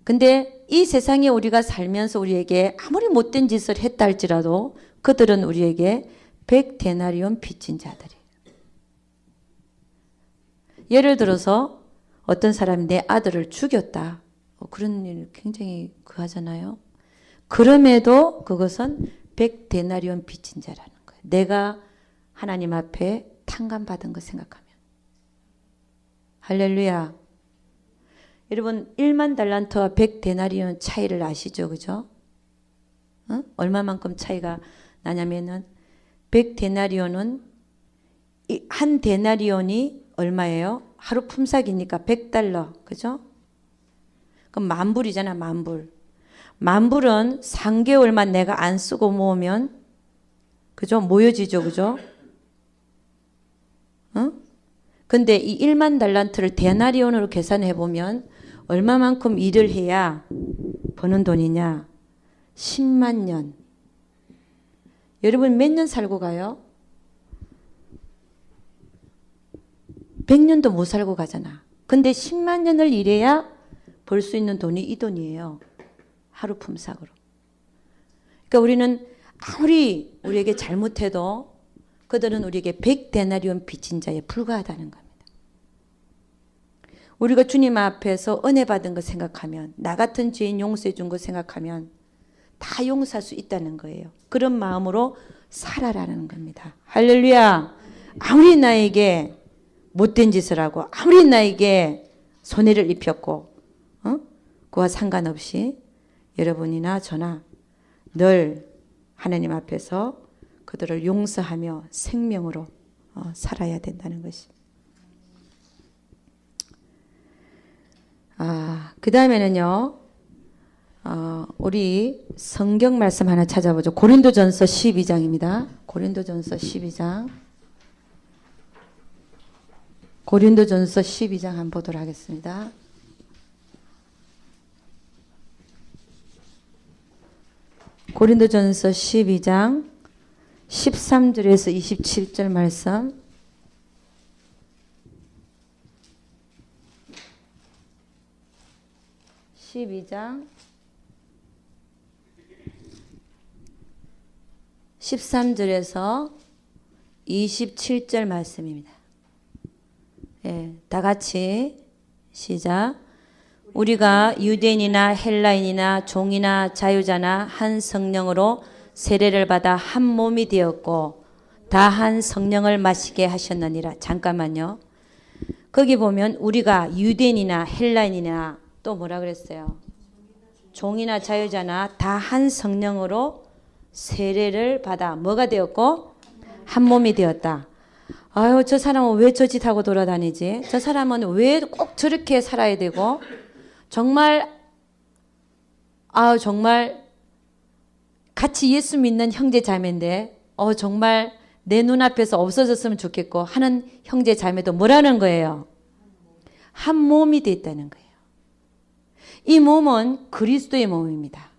근데 이 세상에 우리가 살면서 우리에게 아무리 못된 짓을 했다 할지라도 그들은 우리에게 100데나리온 빚진 자들이에요. 예를 들어서 어떤 사람이 내 아들을 죽였다. 그런 일 굉장히 하잖아요. 그럼에도 그것은 100데나리온 빚진 자라는 거예요. 내가 하나님 앞에 탕감받은 거 생각하면. 할렐루야. 여러분, 1만 달란트와 100데나리온 차이를 아시죠? 그죠? 얼마만큼 차이가 나냐면은 100데나리온은 한 데나리온이 얼마예요? 하루 품삯이니까 $100. 그죠? 그럼 10,000불이잖아, 10,000불. 만불은 3개월만 내가 안 쓰고 모으면 그죠? 모여지죠. 그죠? 어? 근데 이 1만 달란트를 데나리온으로 계산해 보면 얼마만큼 일을 해야 버는 돈이냐? 10만 년. 여러분 몇 년 살고 가요? 100년도 못 살고 가잖아. 근데 10만 년을 일해야 벌 수 있는 돈이 이 돈이에요. 하루 품삯으로. 그러니까 우리는 아무리 우리에게 잘못해도 그들은 우리에게 100데나리온 빚진 자에 불과하다는 겁니다. 우리가 주님 앞에서 은혜 받은 거 생각하면, 나 같은 죄인 용서해 준 거 생각하면 다 용서할 수 있다는 거예요. 그런 마음으로 살아라는 겁니다. 할렐루야. 아무리 나에게 못된 짓을 하고 아무리 나에게 손해를 입혔고 그와 상관없이 여러분이나 저나 늘 하나님 앞에서 그들을 용서하며 생명으로 살아야 된다는 것이. 그 다음에는요. 우리 성경 말씀 하나 찾아보죠. 고린도전서 12장입니다. 고린도전서 12장. 고린도전서 12장 한번 보도록 하겠습니다. 고린도전서 12장 13절에서 27절 말씀. (12장) 13절에서 27절 말씀입니다. 예, 다 같이 시작. 우리가 유대인이나 헬라인이나 종이나 자유자나 한 성령으로 세례를 받아 한 몸이 되었고 다 한 성령을 마시게 하셨느니라. 잠깐만요. 거기 보면 우리가 유대인이나 헬라인이나 또 뭐라 그랬어요? 종이나 자유자나 다 한 성령으로 세례를 받아 뭐가 되었고 한 몸이 되었다. 아유, 저 사람은 왜 저 짓 하고 돌아다니지? 저 사람은 왜 꼭 저렇게 살아야 되고? 정말 정말 같이 예수 믿는 형제 자매인데 정말 내 눈앞에서 없어졌으면 좋겠고 하는 형제 자매도 뭐라는 거예요? 한 몸이 됐다는 거예요. 이 몸은 그리스도의 몸입니다.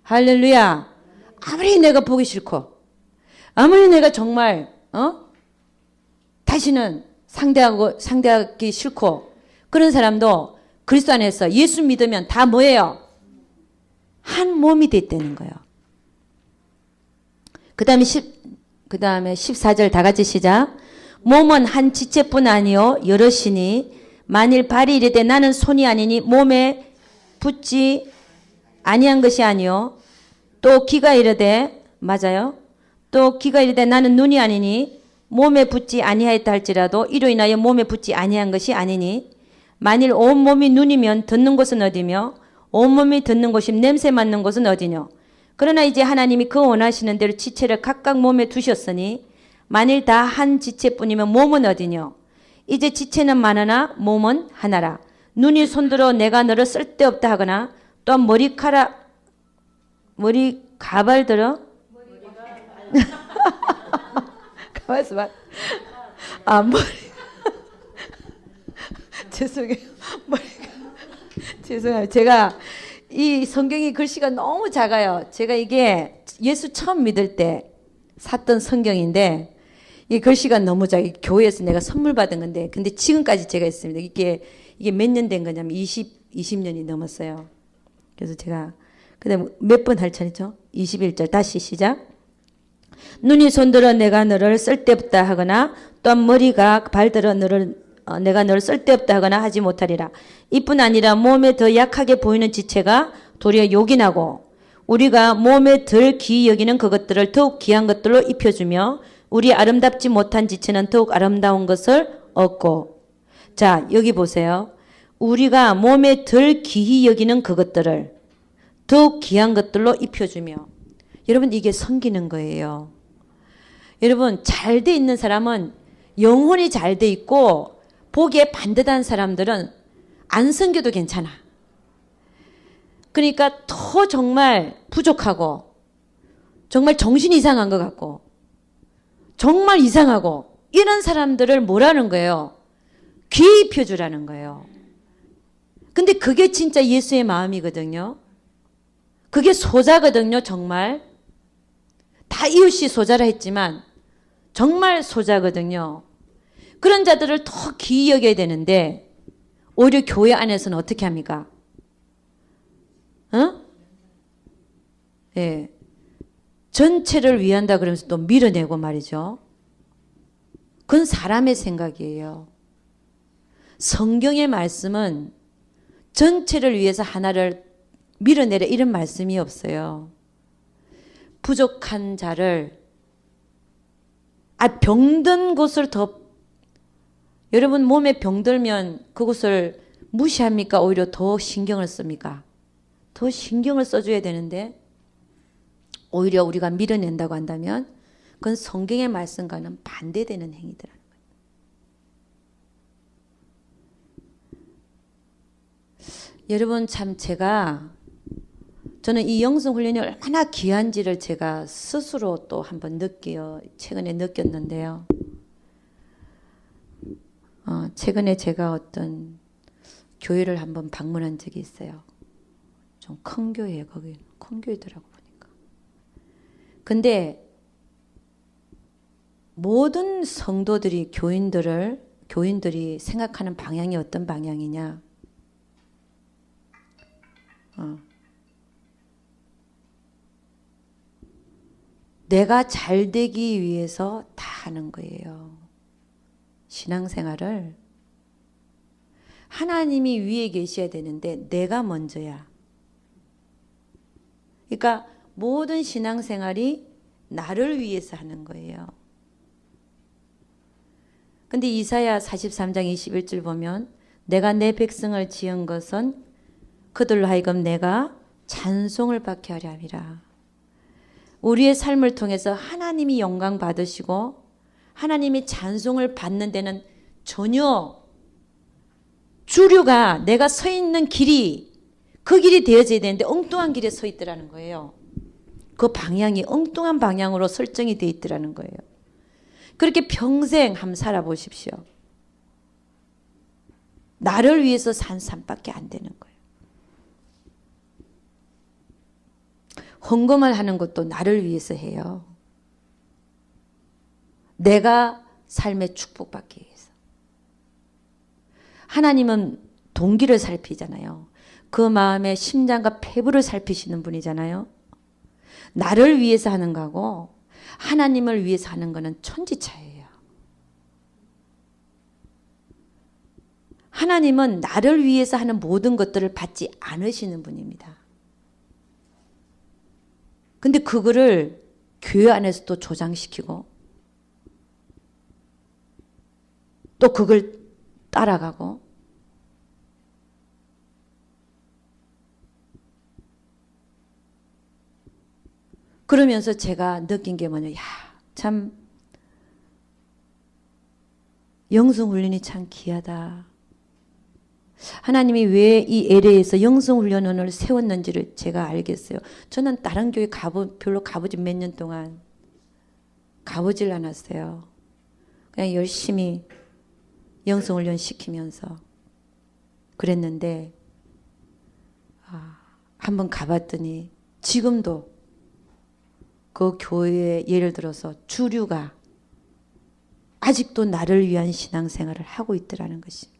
할렐루야. 아무리 내가 보기 싫고 아무리 내가 정말 다시는 상대하기 싫고 그런 사람도 그리스도 안에서 예수 믿으면 다 뭐예요? 한 몸이 됐다는 거예요. 그 다음에 14절 다 같이 시작. 몸은 한 지체뿐 아니요 여럿이니 만일 발이 이르되 나는 손이 아니니 몸에 붙지 아니한 것이 아니요 또 귀가 이르되 맞아요. 또 귀가 이르되 나는 눈이 아니니 몸에 붙지 아니하였다 할지라도 이로 인하여 몸에 붙지 아니한 것이 아니니 만일 온몸이 눈이면 듣는 곳은 어디며 온몸이 듣는 곳이 냄새 맡는 곳은 어디뇨. 그러나 이제 하나님이 그 원하시는 대로 지체를 각각 몸에 두셨으니 만일 다 한 지체뿐이면 몸은 어디뇨. 이제 지체는 많으나 몸은 하나라. 눈이 손들어 내가 너를 쓸데없다 하거나 또한 머리 가발 들어 가만있어 봐. 머리 죄송해요. 제가 이 성경이 글씨가 너무 작아요. 제가 이게 예수 처음 믿을 때 샀던 성경인데 이 글씨가 너무 작아. 교회에서 내가 선물 받은 건데 근데 지금까지 제가 있습니다. 이게 몇 년 된 거냐면 20년이 넘었어요. 그래서 제가 그다음 몇 번 할 차례죠? 21절 다시 시작. 눈이 손들어 내가 너를 쓸데없다 하거나 또한 머리가 발들어 내가 너를 쓸데없다 하거나 하지 못하리라. 이뿐 아니라 몸에 더 약하게 보이는 지체가 도리어 요긴하고 우리가 몸에 덜 귀히 여기는 그것들을 더욱 귀한 것들로 입혀주며 우리 아름답지 못한 지체는 더욱 아름다운 것을 얻고. 자, 여기 보세요. 우리가 몸에 덜 귀히 여기는 그것들을 더욱 귀한 것들로 입혀주며. 여러분 이게 섬기는 거예요. 여러분 잘 돼 있는 사람은 영혼이 잘 돼 있고 보기에 반듯한 사람들은 안 섬겨도 괜찮아. 그러니까 더 정말 부족하고 정말 정신이 이상한 것 같고 정말 이상하고 이런 사람들을 뭐라는 거예요? 귀입혀 주라는 거예요. 근데 그게 진짜 예수의 마음이거든요. 그게 소자거든요. 정말 다 이웃이 소자라 했지만 정말 소자거든요. 그런 자들을 더 귀히 여겨야 되는데 오히려 교회 안에서는 어떻게 합니까? 예. 전체를 위한다 그러면서 또 밀어내고 말이죠. 그건 사람의 생각이에요. 성경의 말씀은 전체를 위해서 하나를 밀어내라 이런 말씀이 없어요. 부족한 자를 병든 곳을 더 여러분 몸에 병들면 그곳을 무시합니까? 오히려 더 신경을 씁니까? 더 신경을 써줘야 되는데 오히려 우리가 밀어낸다고 한다면 그건 성경의 말씀과는 반대되는 행위더라는 거예요. 여러분 참 저는 이 영성 훈련이 얼마나 귀한지를 제가 스스로 또 한번 최근에 느꼈는데요. 최근에 제가 어떤 교회를 한번 방문한 적이 있어요. 좀 큰 교회에 거기 큰 교회더라고 보니까. 근데 모든 성도들이 교인들이 생각하는 방향이 어떤 방향이냐? 내가 잘 되기 위해서 다 하는 거예요. 신앙생활을 하나님이 위에 계셔야 되는데 내가 먼저야. 그러니까 모든 신앙생활이 나를 위해서 하는 거예요. 근데 이사야 43장 21절 보면 내가 내 백성을 지은 것은 그들로 하여금 내가 찬송을 받게 하려 함이라. 우리의 삶을 통해서 하나님이 영광 받으시고 하나님이 찬송을 받는 데는 전혀 주류가 내가 서 있는 길이 그 길이 되어져야 되는데 엉뚱한 길에 서 있더라는 거예요. 그 방향이 엉뚱한 방향으로 설정이 되어 있더라는 거예요. 그렇게 평생 한번 살아보십시오. 나를 위해서 산 삶밖에 안 되는 거예요. 헌금을 하는 것도 나를 위해서 해요. 내가 삶의 축복받기 위해서. 하나님은 동기를 살피잖아요. 그 마음의 심장과 폐부를 살피시는 분이잖아요. 나를 위해서 하는 거고 하나님을 위해서 하는 거는 천지차이예요. 하나님은 나를 위해서 하는 모든 것들을 받지 않으시는 분입니다. 근데 그거를 교회 안에서도 조장시키고 또 그걸 따라가고 그러면서 제가 느낀 게 뭐냐, 참 영성훈련이 참 귀하다. 하나님이 왜 이 LA에서 영성훈련원을 세웠는지를 제가 알겠어요. 저는 다른 교회 별로 가보지 몇 년 동안 가보질 않았어요. 그냥 열심히 영성훈련 시키면서 그랬는데 한번 가봤더니 지금도 그 교회에 예를 들어서 주류가 아직도 나를 위한 신앙생활을 하고 있더라는 것입니다.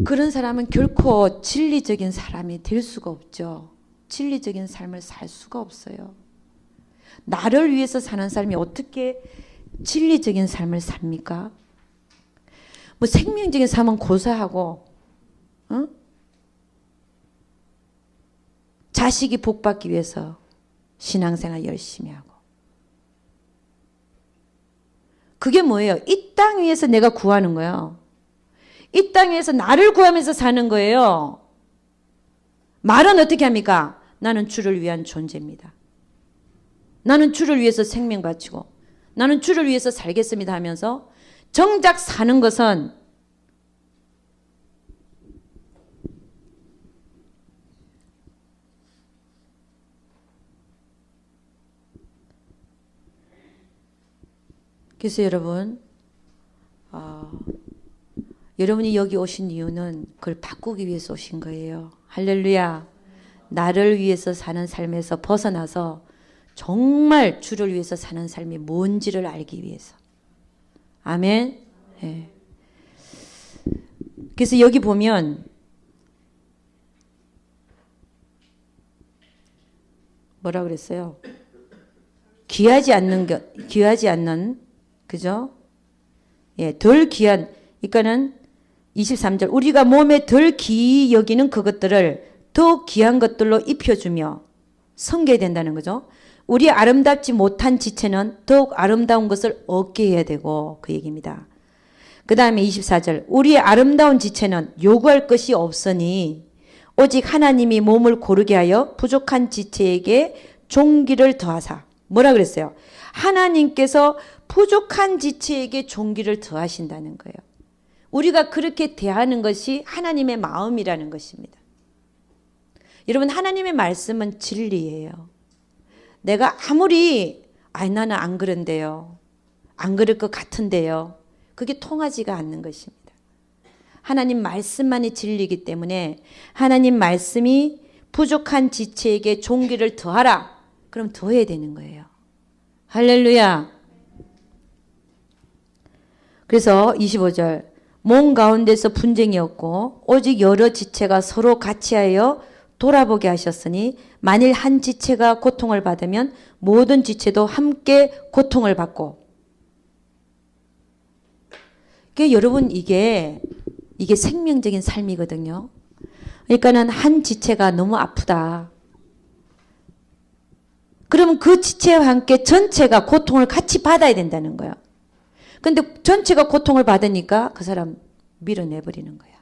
그런 사람은 결코 진리적인 사람이 될 수가 없죠. 진리적인 삶을 살 수가 없어요. 나를 위해서 사는 사람이 어떻게 진리적인 삶을 삽니까? 뭐 생명적인 삶은 고사하고 자식이 복받기 위해서 신앙생활 열심히 하고 그게 뭐예요? 이 땅 위에서 내가 구하는 거예요. 이 땅에서 나를 구하면서 사는 거예요. 말은 어떻게 합니까? 나는 주를 위한 존재입니다. 나는 주를 위해서 생명 바치고 나는 주를 위해서 살겠습니다 하면서 정작 사는 것은 그래서 여러분, 여러분이 여기 오신 이유는 그걸 바꾸기 위해서 오신 거예요. 할렐루야. 나를 위해서 사는 삶에서 벗어나서 정말 주를 위해서 사는 삶이 뭔지를 알기 위해서. 아멘. 네. 그래서 여기 보면 뭐라 그랬어요? 귀하지 않는, 그죠? 예, 덜 귀한, 그러니까는 23절, 우리가 몸에 덜 귀히 여기는 그것들을 더 귀한 것들로 입혀주며 섬겨야 된다는 거죠. 우리 아름답지 못한 지체는 더욱 아름다운 것을 얻게 해야 되고, 그 얘기입니다. 그 다음에 24절, 우리의 아름다운 지체는 요구할 것이 없으니 오직 하나님이 몸을 고르게 하여 부족한 지체에게 종기를 더하사. 뭐라 그랬어요? 하나님께서 부족한 지체에게 종기를 더하신다는 거예요. 우리가 그렇게 대하는 것이 하나님의 마음이라는 것입니다. 여러분, 하나님의 말씀은 진리예요. 내가 아무리 나는 안 그런데요, 안 그럴 것 같은데요, 그게 통하지가 않는 것입니다. 하나님 말씀만이 진리이기 때문에 하나님 말씀이 부족한 지체에게 종기를 더하라. 그럼 더해야 되는 거예요. 할렐루야. 그래서 25절, 몸 가운데서 분쟁이 없고 오직 여러 지체가 서로 같이하여 돌아보게 하셨으니 만일 한 지체가 고통을 받으면 모든 지체도 함께 고통을 받고. 그러니까 여러분, 이게 생명적인 삶이거든요. 그러니까는 한 지체가 너무 아프다. 그러면 그 지체와 함께 전체가 고통을 같이 받아야 된다는 거예요. 근데 전체가 고통을 받으니까 그 사람 밀어내버리는 거야.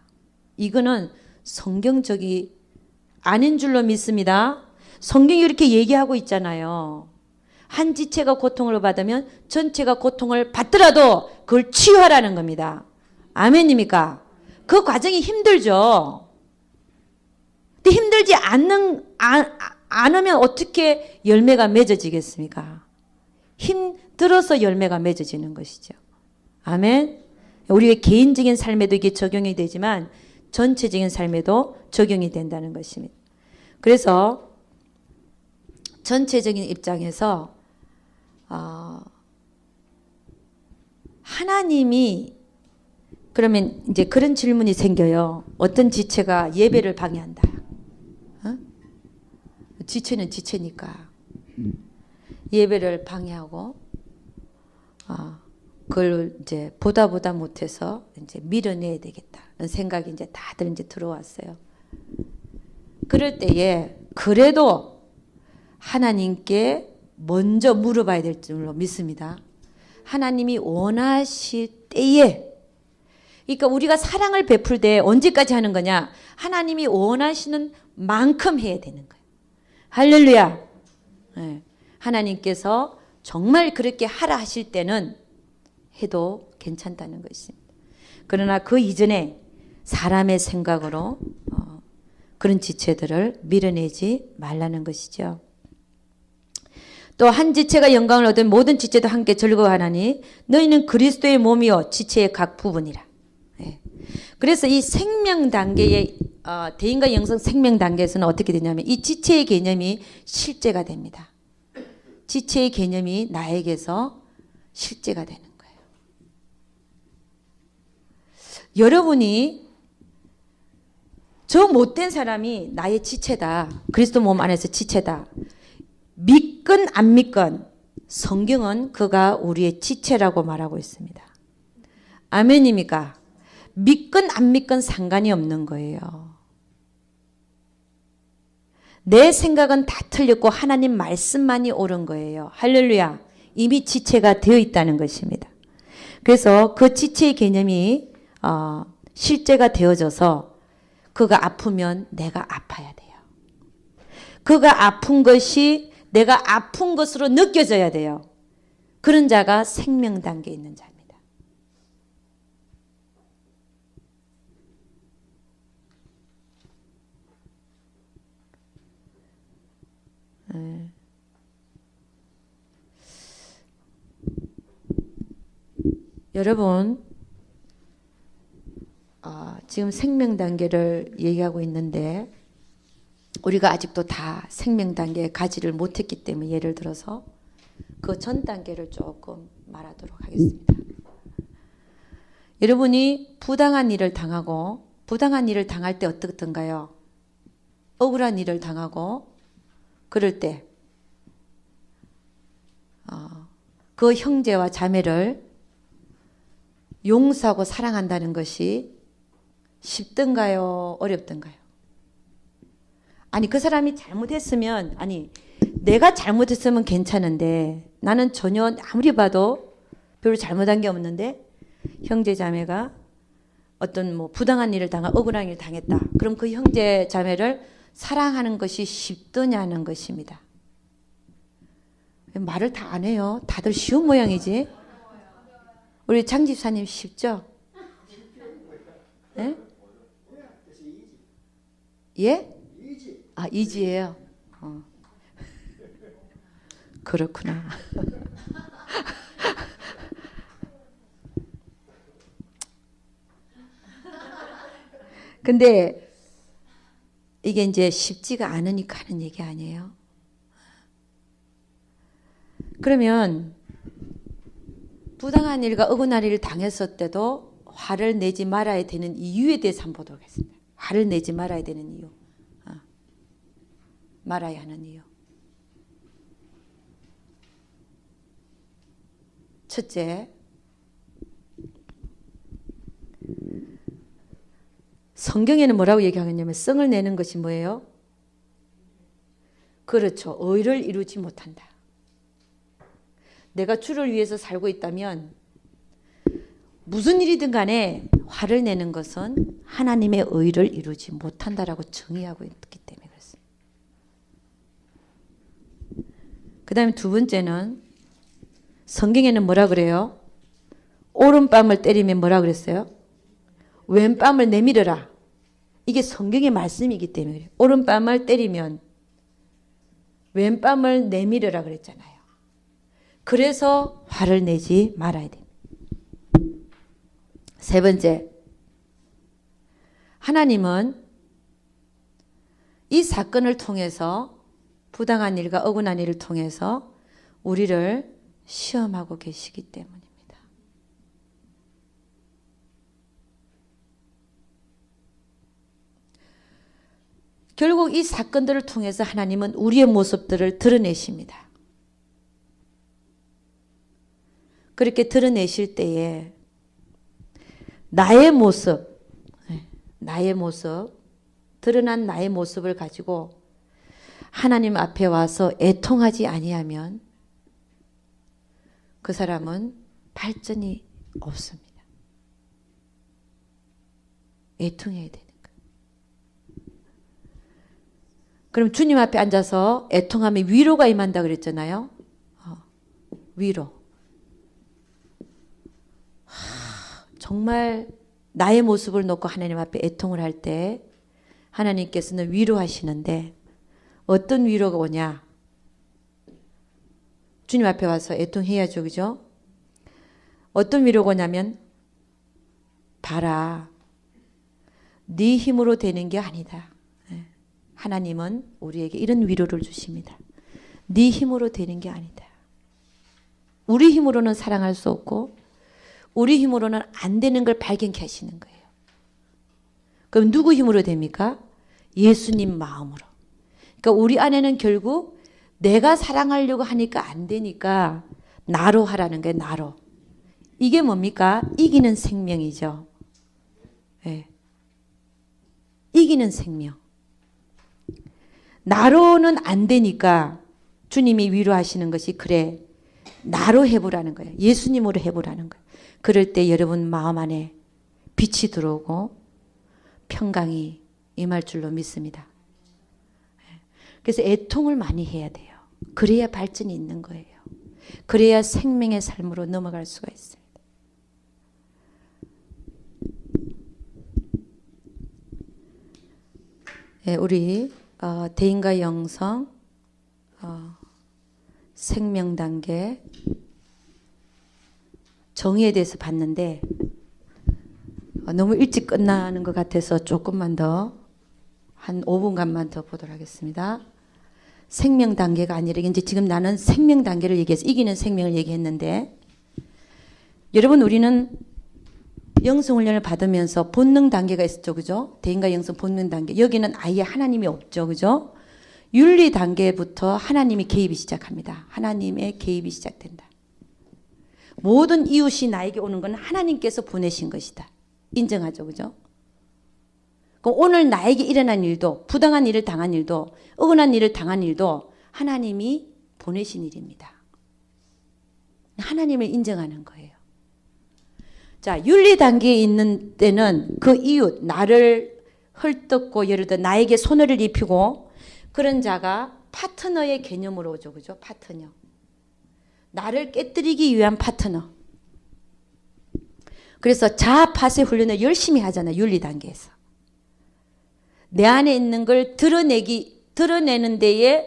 이거는 성경적이 아닌 줄로 믿습니다. 성경이 이렇게 얘기하고 있잖아요. 한 지체가 고통을 받으면 전체가 고통을 받더라도 그걸 치유하라는 겁니다. 아멘입니까? 그 과정이 힘들죠. 근데 힘들지 않으면 어떻게 열매가 맺어지겠습니까? 힘들어서 열매가 맺어지는 것이죠. 아멘. 우리의 개인적인 삶에도 이게 적용이 되지만 전체적인 삶에도 적용이 된다는 것입니다. 그래서 전체적인 입장에서 하나님이, 그러면 이제 그런 질문이 생겨요. 어떤 지체가 예배를 방해한다. 지체는 지체니까 예배를 방해하고, 그걸 이제 보다 못해서 이제 밀어내야 되겠다는 생각이 이제 다들 이제 들어왔어요. 그럴 때에 그래도 하나님께 먼저 물어봐야 될 줄로 믿습니다. 하나님이 원하실 때에, 그러니까 우리가 사랑을 베풀 때 언제까지 하는 거냐? 하나님이 원하시는 만큼 해야 되는 거예요. 할렐루야. 네. 하나님께서 정말 그렇게 하라 하실 때는 해도 괜찮다는 것입니다. 그러나 그 이전에 사람의 생각으로 그런 지체들을 밀어내지 말라는 것이죠. 또 한 지체가 영광을 얻은 모든 지체도 함께 즐거워하나니 너희는 그리스도의 몸이요 지체의 각 부분이라. 네. 그래서 이 생명 단계의 대인과 영성 생명 단계에서는 어떻게 되냐면 이 지체의 개념이 실제가 됩니다. 지체의 개념이 나에게서 실제가 되는 거예요. 여러분이 저 못된 사람이 나의 지체다. 그리스도 몸 안에서 지체다. 믿건 안 믿건 성경은 그가 우리의 지체라고 말하고 있습니다. 아멘입니까? 믿건 안 믿건 상관이 없는 거예요. 내 생각은 다 틀렸고 하나님 말씀만이 옳은 거예요. 할렐루야. 이미 지체가 되어 있다는 것입니다. 그래서 그 지체의 개념이 실제가 되어져서 그가 아프면 내가 아파야 돼요. 그가 아픈 것이 내가 아픈 것으로 느껴져야 돼요. 그런 자가 생명 단계에 있는 자입니다. 여러분, 지금 생명 단계를 얘기하고 있는데 우리가 아직도 다 생명 단계에 가지를 못했기 때문에 예를 들어서 그 전 단계를 조금 말하도록 하겠습니다. 여러분이 부당한 일을 당하고 부당한 일을 당할 때 어떻던가요? 억울한 일을 당하고 그럴 때 그 형제와 자매를 용서하고 사랑한다는 것이 쉽던가요? 어렵던가요? 아니 그 사람이 잘못했으면 내가 잘못했으면 괜찮은데 나는 전혀 아무리 봐도 별로 잘못한 게 없는데 형제 자매가 어떤 뭐 부당한 일을 당한 억울한 일을 당했다. 그럼 그 형제 자매를 사랑하는 것이 쉽더냐는 것입니다. 말을 다 안 해요. 다들 쉬운 모양이지. 우리 장 집사님 쉽죠? 네? 예? 이지예요. 그렇구나. 근데 이게 이제 쉽지가 않으니까 하는 얘기 아니에요. 그러면 부당한 일과 억울한 일을 당했을 때도 화를 내지 말아야 되는 이유에 대해서 한번 보도록 하겠습니다. 화를 내지 말아야 되는 이유. 말아야 하는 이유. 첫째, 성경에는 뭐라고 얘기하겠냐면 성을 내는 것이 뭐예요? 그렇죠. 의를 이루지 못한다. 내가 주를 위해서 살고 있다면 무슨 일이든 간에 화를 내는 것은 하나님의 의를 이루지 못한다라고 정의하고 있기 때문에 그렇습니다. 그 다음에 두 번째는 성경에는 뭐라 그래요? 오른뺨을 때리면 뭐라 그랬어요? 왼뺨을 내밀어라. 이게 성경의 말씀이기 때문에 그래요. 오른뺨을 때리면 왼뺨을 내밀어라 그랬잖아요. 그래서 화를 내지 말아야 됩니다. 세 번째, 하나님은 이 사건을 통해서 부당한 일과 억울한 일을 통해서 우리를 시험하고 계시기 때문입니다. 결국 이 사건들을 통해서 하나님은 우리의 모습들을 드러내십니다. 그렇게 드러내실 때에 나의 모습, 드러난 나의 모습을 가지고 하나님 앞에 와서 애통하지 아니하면 그 사람은 발전이 없습니다. 애통해야 되는 거예요. 그럼 주님 앞에 앉아서 애통하면 위로가 임한다 그랬잖아요. 위로. 정말 나의 모습을 놓고 하나님 앞에 애통을 할 때 하나님께서는 위로하시는데 어떤 위로가 오냐? 주님 앞에 와서 애통해야죠. 그죠? 어떤 위로가 오냐면 봐라. 네 힘으로 되는 게 아니다. 하나님은 우리에게 이런 위로를 주십니다. 네 힘으로 되는 게 아니다. 우리 힘으로는 사랑할 수 없고 우리 힘으로는 안 되는 걸 발견케 하시는 거예요. 그럼 누구 힘으로 됩니까? 예수님 마음으로. 그러니까 우리 안에는 결국 내가 사랑하려고 하니까 안 되니까 나로 하라는 거예요. 나로. 이게 뭡니까? 이기는 생명이죠. 네. 이기는 생명. 나로는 안 되니까 주님이 위로하시는 것이 그래. 나로 해보라는 거예요. 예수님으로 해보라는 거예요. 그럴 때 여러분 마음 안에 빛이 들어오고 평강이 임할 줄로 믿습니다. 그래서 애통을 많이 해야 돼요. 그래야 발전이 있는 거예요. 그래야 생명의 삶으로 넘어갈 수가 있습니다. 우리 대인과 영성 생명 단계 정의에 대해서 봤는데 너무 일찍 끝나는 것 같아서 조금만 더 한 5분간만 더 보도록 하겠습니다. 생명 단계가 아니라 이제 지금 나는 생명 단계를 얘기해서 이기는 생명을 얘기했는데 여러분 우리는 영성훈련을 받으면서 본능 단계가 있었죠. 그죠? 대인과 영성 본능 단계. 여기는 아예 하나님이 없죠. 그죠? 윤리 단계부터 하나님이 개입이 시작합니다. 하나님의 개입이 시작된다. 모든 이웃이 나에게 오는 건 하나님께서 보내신 것이다. 인정하죠. 그죠? 그럼 오늘 나에게 일어난 일도 부당한 일을 당한 일도 억울한 일을 당한 일도 하나님이 보내신 일입니다. 하나님을 인정하는 거예요. 자, 윤리 단계에 있는 때는 그 이웃, 나를 헐뜯고 예를 들어 나에게 손해를 입히고 그런 자가 파트너의 개념으로 오죠. 그죠? 파트너. 나를 깨뜨리기 위한 파트너. 그래서 자아파쇄 훈련을 열심히 하잖아요. 윤리 단계에서. 내 안에 있는 걸 드러내는 데에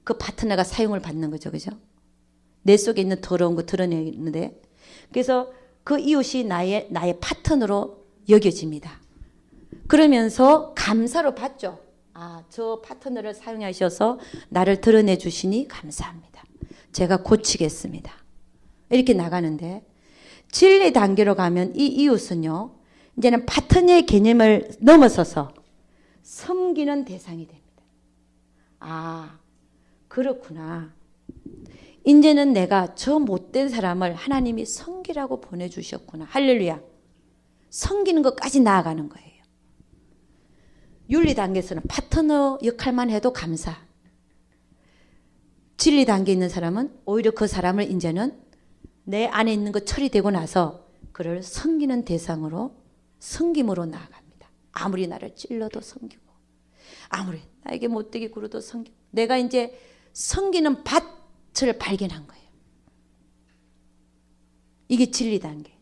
그 파트너가 사용을 받는 거죠. 그죠? 내 속에 있는 더러운 거 드러내는데. 그래서 그 이웃이 나의 파트너로 여겨집니다. 그러면서 감사로 받죠. 아, 저 파트너를 사용하셔서 나를 드러내 주시니 감사합니다. 제가 고치겠습니다. 이렇게 나가는데 진리 단계로 가면 이 이웃은요. 이제는 파트너의 개념을 넘어서서 섬기는 대상이 됩니다. 아, 그렇구나. 이제는 내가 저 못된 사람을 하나님이 섬기라고 보내주셨구나. 할렐루야. 섬기는 것까지 나아가는 거예요. 윤리 단계에서는 파트너 역할만 해도 감사. 진리 단계에 있는 사람은 오히려 그 사람을 이제는 내 안에 있는 것 처리되고 나서 그를 섬기는 대상으로 섬김으로 나아갑니다. 아무리 나를 찔러도 섬기고 아무리 나에게 못되게 굴어도 섬기고 내가 이제 섬기는 밭을 발견한 거예요. 이게 진리 단계.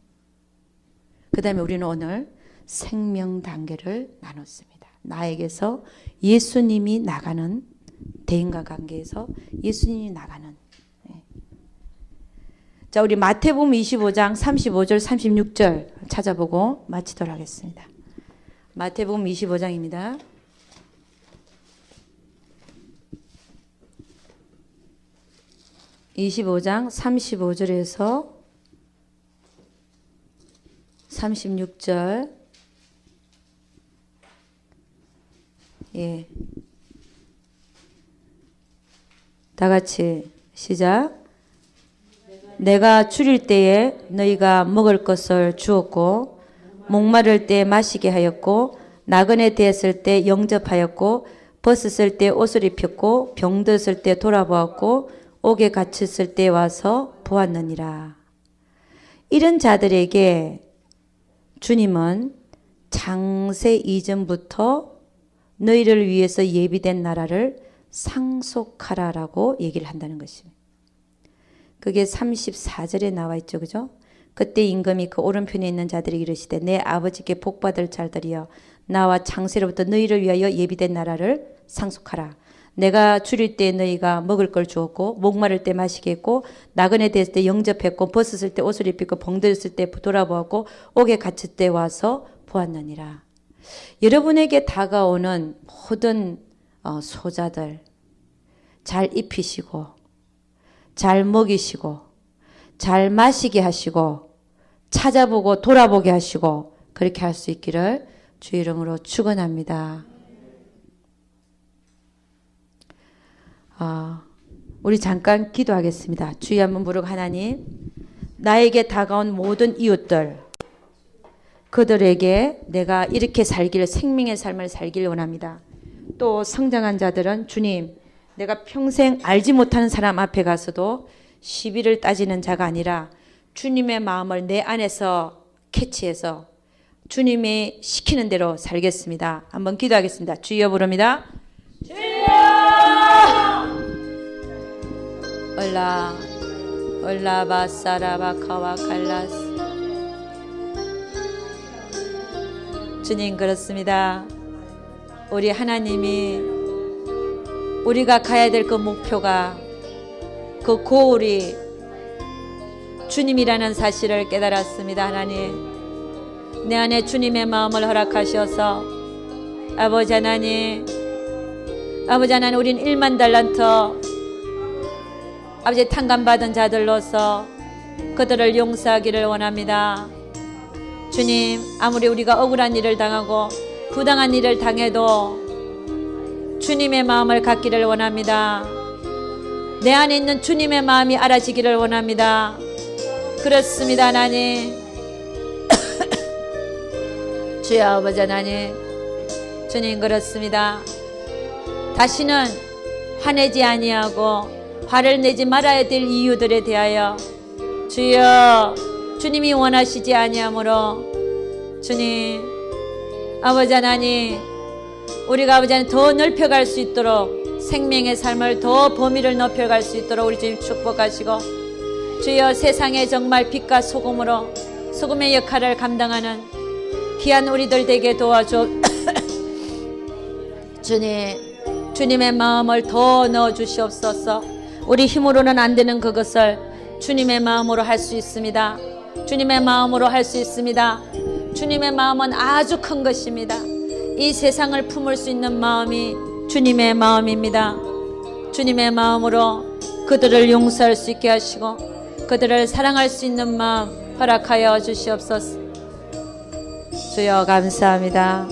그 다음에 우리는 오늘 생명 단계를 나눴습니다. 나에게서 예수님이 나가는 대인과 관계에서 예수님이 나가는. 자, 우리 마태복음 25장 35절 36절 찾아보고 마치도록 하겠습니다. 마태복음 25장입니다. (25장) 35절에서 36절. 예. 다 같이 시작. 내가 줄일 때에 너희가 먹을 것을 주었고 목마를 때 마시게 하였고 나그네 되었을 때 영접하였고 벗었을 때 옷을 입혔고 병들었을 때 돌아보았고 옥에 갇혔을 때 와서 보았느니라. 이런 자들에게 주님은 창세 이전부터 너희를 위해서 예비된 나라를 상속하라라고 얘기를 한다는 것입니다. 그게 34절에 나와 있죠. 그죠? 그때 임금이 그 오른편에 있는 자들에게 이르시되 내 아버지께 복받을 자들이여 나와 창세로부터 너희를 위하여 예비된 나라를 상속하라. 내가 줄일 때 너희가 먹을 걸 주었고 목마를 때 마시게 했고 나그네 되었을 때 영접했고 벗었을 때 옷을 입히고 병들었을 때 돌아보았고 옥에 갇힐 때 와서 보았느니라. 여러분에게 다가오는 모든 소자들 잘 입히시고 잘 먹이시고 잘 마시게 하시고 찾아보고 돌아보게 하시고 그렇게 할 수 있기를 주 이름으로 축원합니다. 우리 잠깐 기도하겠습니다. 주여 한번 부르고 하나님, 나에게 다가온 모든 이웃들, 그들에게 내가 이렇게 살기를, 생명의 삶을 살기를 원합니다. 또 성장한 자들은 주님, 내가 평생 알지 못하는 사람 앞에 가서도 시비를 따지는 자가 아니라 주님의 마음을 내 안에서 캐치해서 주님이 시키는 대로 살겠습니다. 한번 기도하겠습니다. 주여 부릅니다. 올라 바사라바카와 칼라스. 주님, 그렇습니다. 우리 하나님이 우리가 가야 될 그 목표가 그 고울이 주님이라는 사실을 깨달았습니다. 하나님, 내 안에 주님의 마음을 허락하셔서 아버지 하나님, 우린 1만 달란트 아버지 탕감받은 자들로서 그들을 용서하기를 원합니다. 주님, 아무리 우리가 억울한 일을 당하고 부당한 일을 당해도 주님의 마음을 갖기를 원합니다. 내 안에 있는 주님의 마음이 알아지기를 원합니다. 그렇습니다. 하나님, 주여 아버지 하나님, 주님 그렇습니다. 다시는 화내지 아니하고 화를 내지 말아야 될 이유들에 대하여 주여 주님이 원하시지 아니하므로 주님 아버지 하나님, 우리가 아버지 하나님 더 넓혀갈 수 있도록 생명의 삶을 더 범위를 넓혀갈 수 있도록 우리 주님 축복하시고, 주여 세상에 정말 빛과 소금으로 소금의 역할을 감당하는 귀한 우리들 되게 도와줘. 주님, 주님의 마음을 더 넣어 주시옵소서. 우리 힘으로는 안 되는 그것을 주님의 마음으로 할 수 있습니다. 주님의 마음으로 할 수 있습니다. 주님의 마음은 아주 큰 것입니다. 이 세상을 품을 수 있는 마음이 주님의 마음입니다. 주님의 마음으로 그들을 용서할 수 있게 하시고 그들을 사랑할 수 있는 마음 허락하여 주시옵소서. 주여 감사합니다.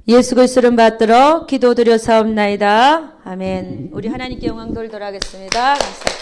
예수 그리스도를 받들어 기도드려 사옵나이다. 아멘. 우리 하나님께 영광 돌도록 하겠습니다. 감사합니다.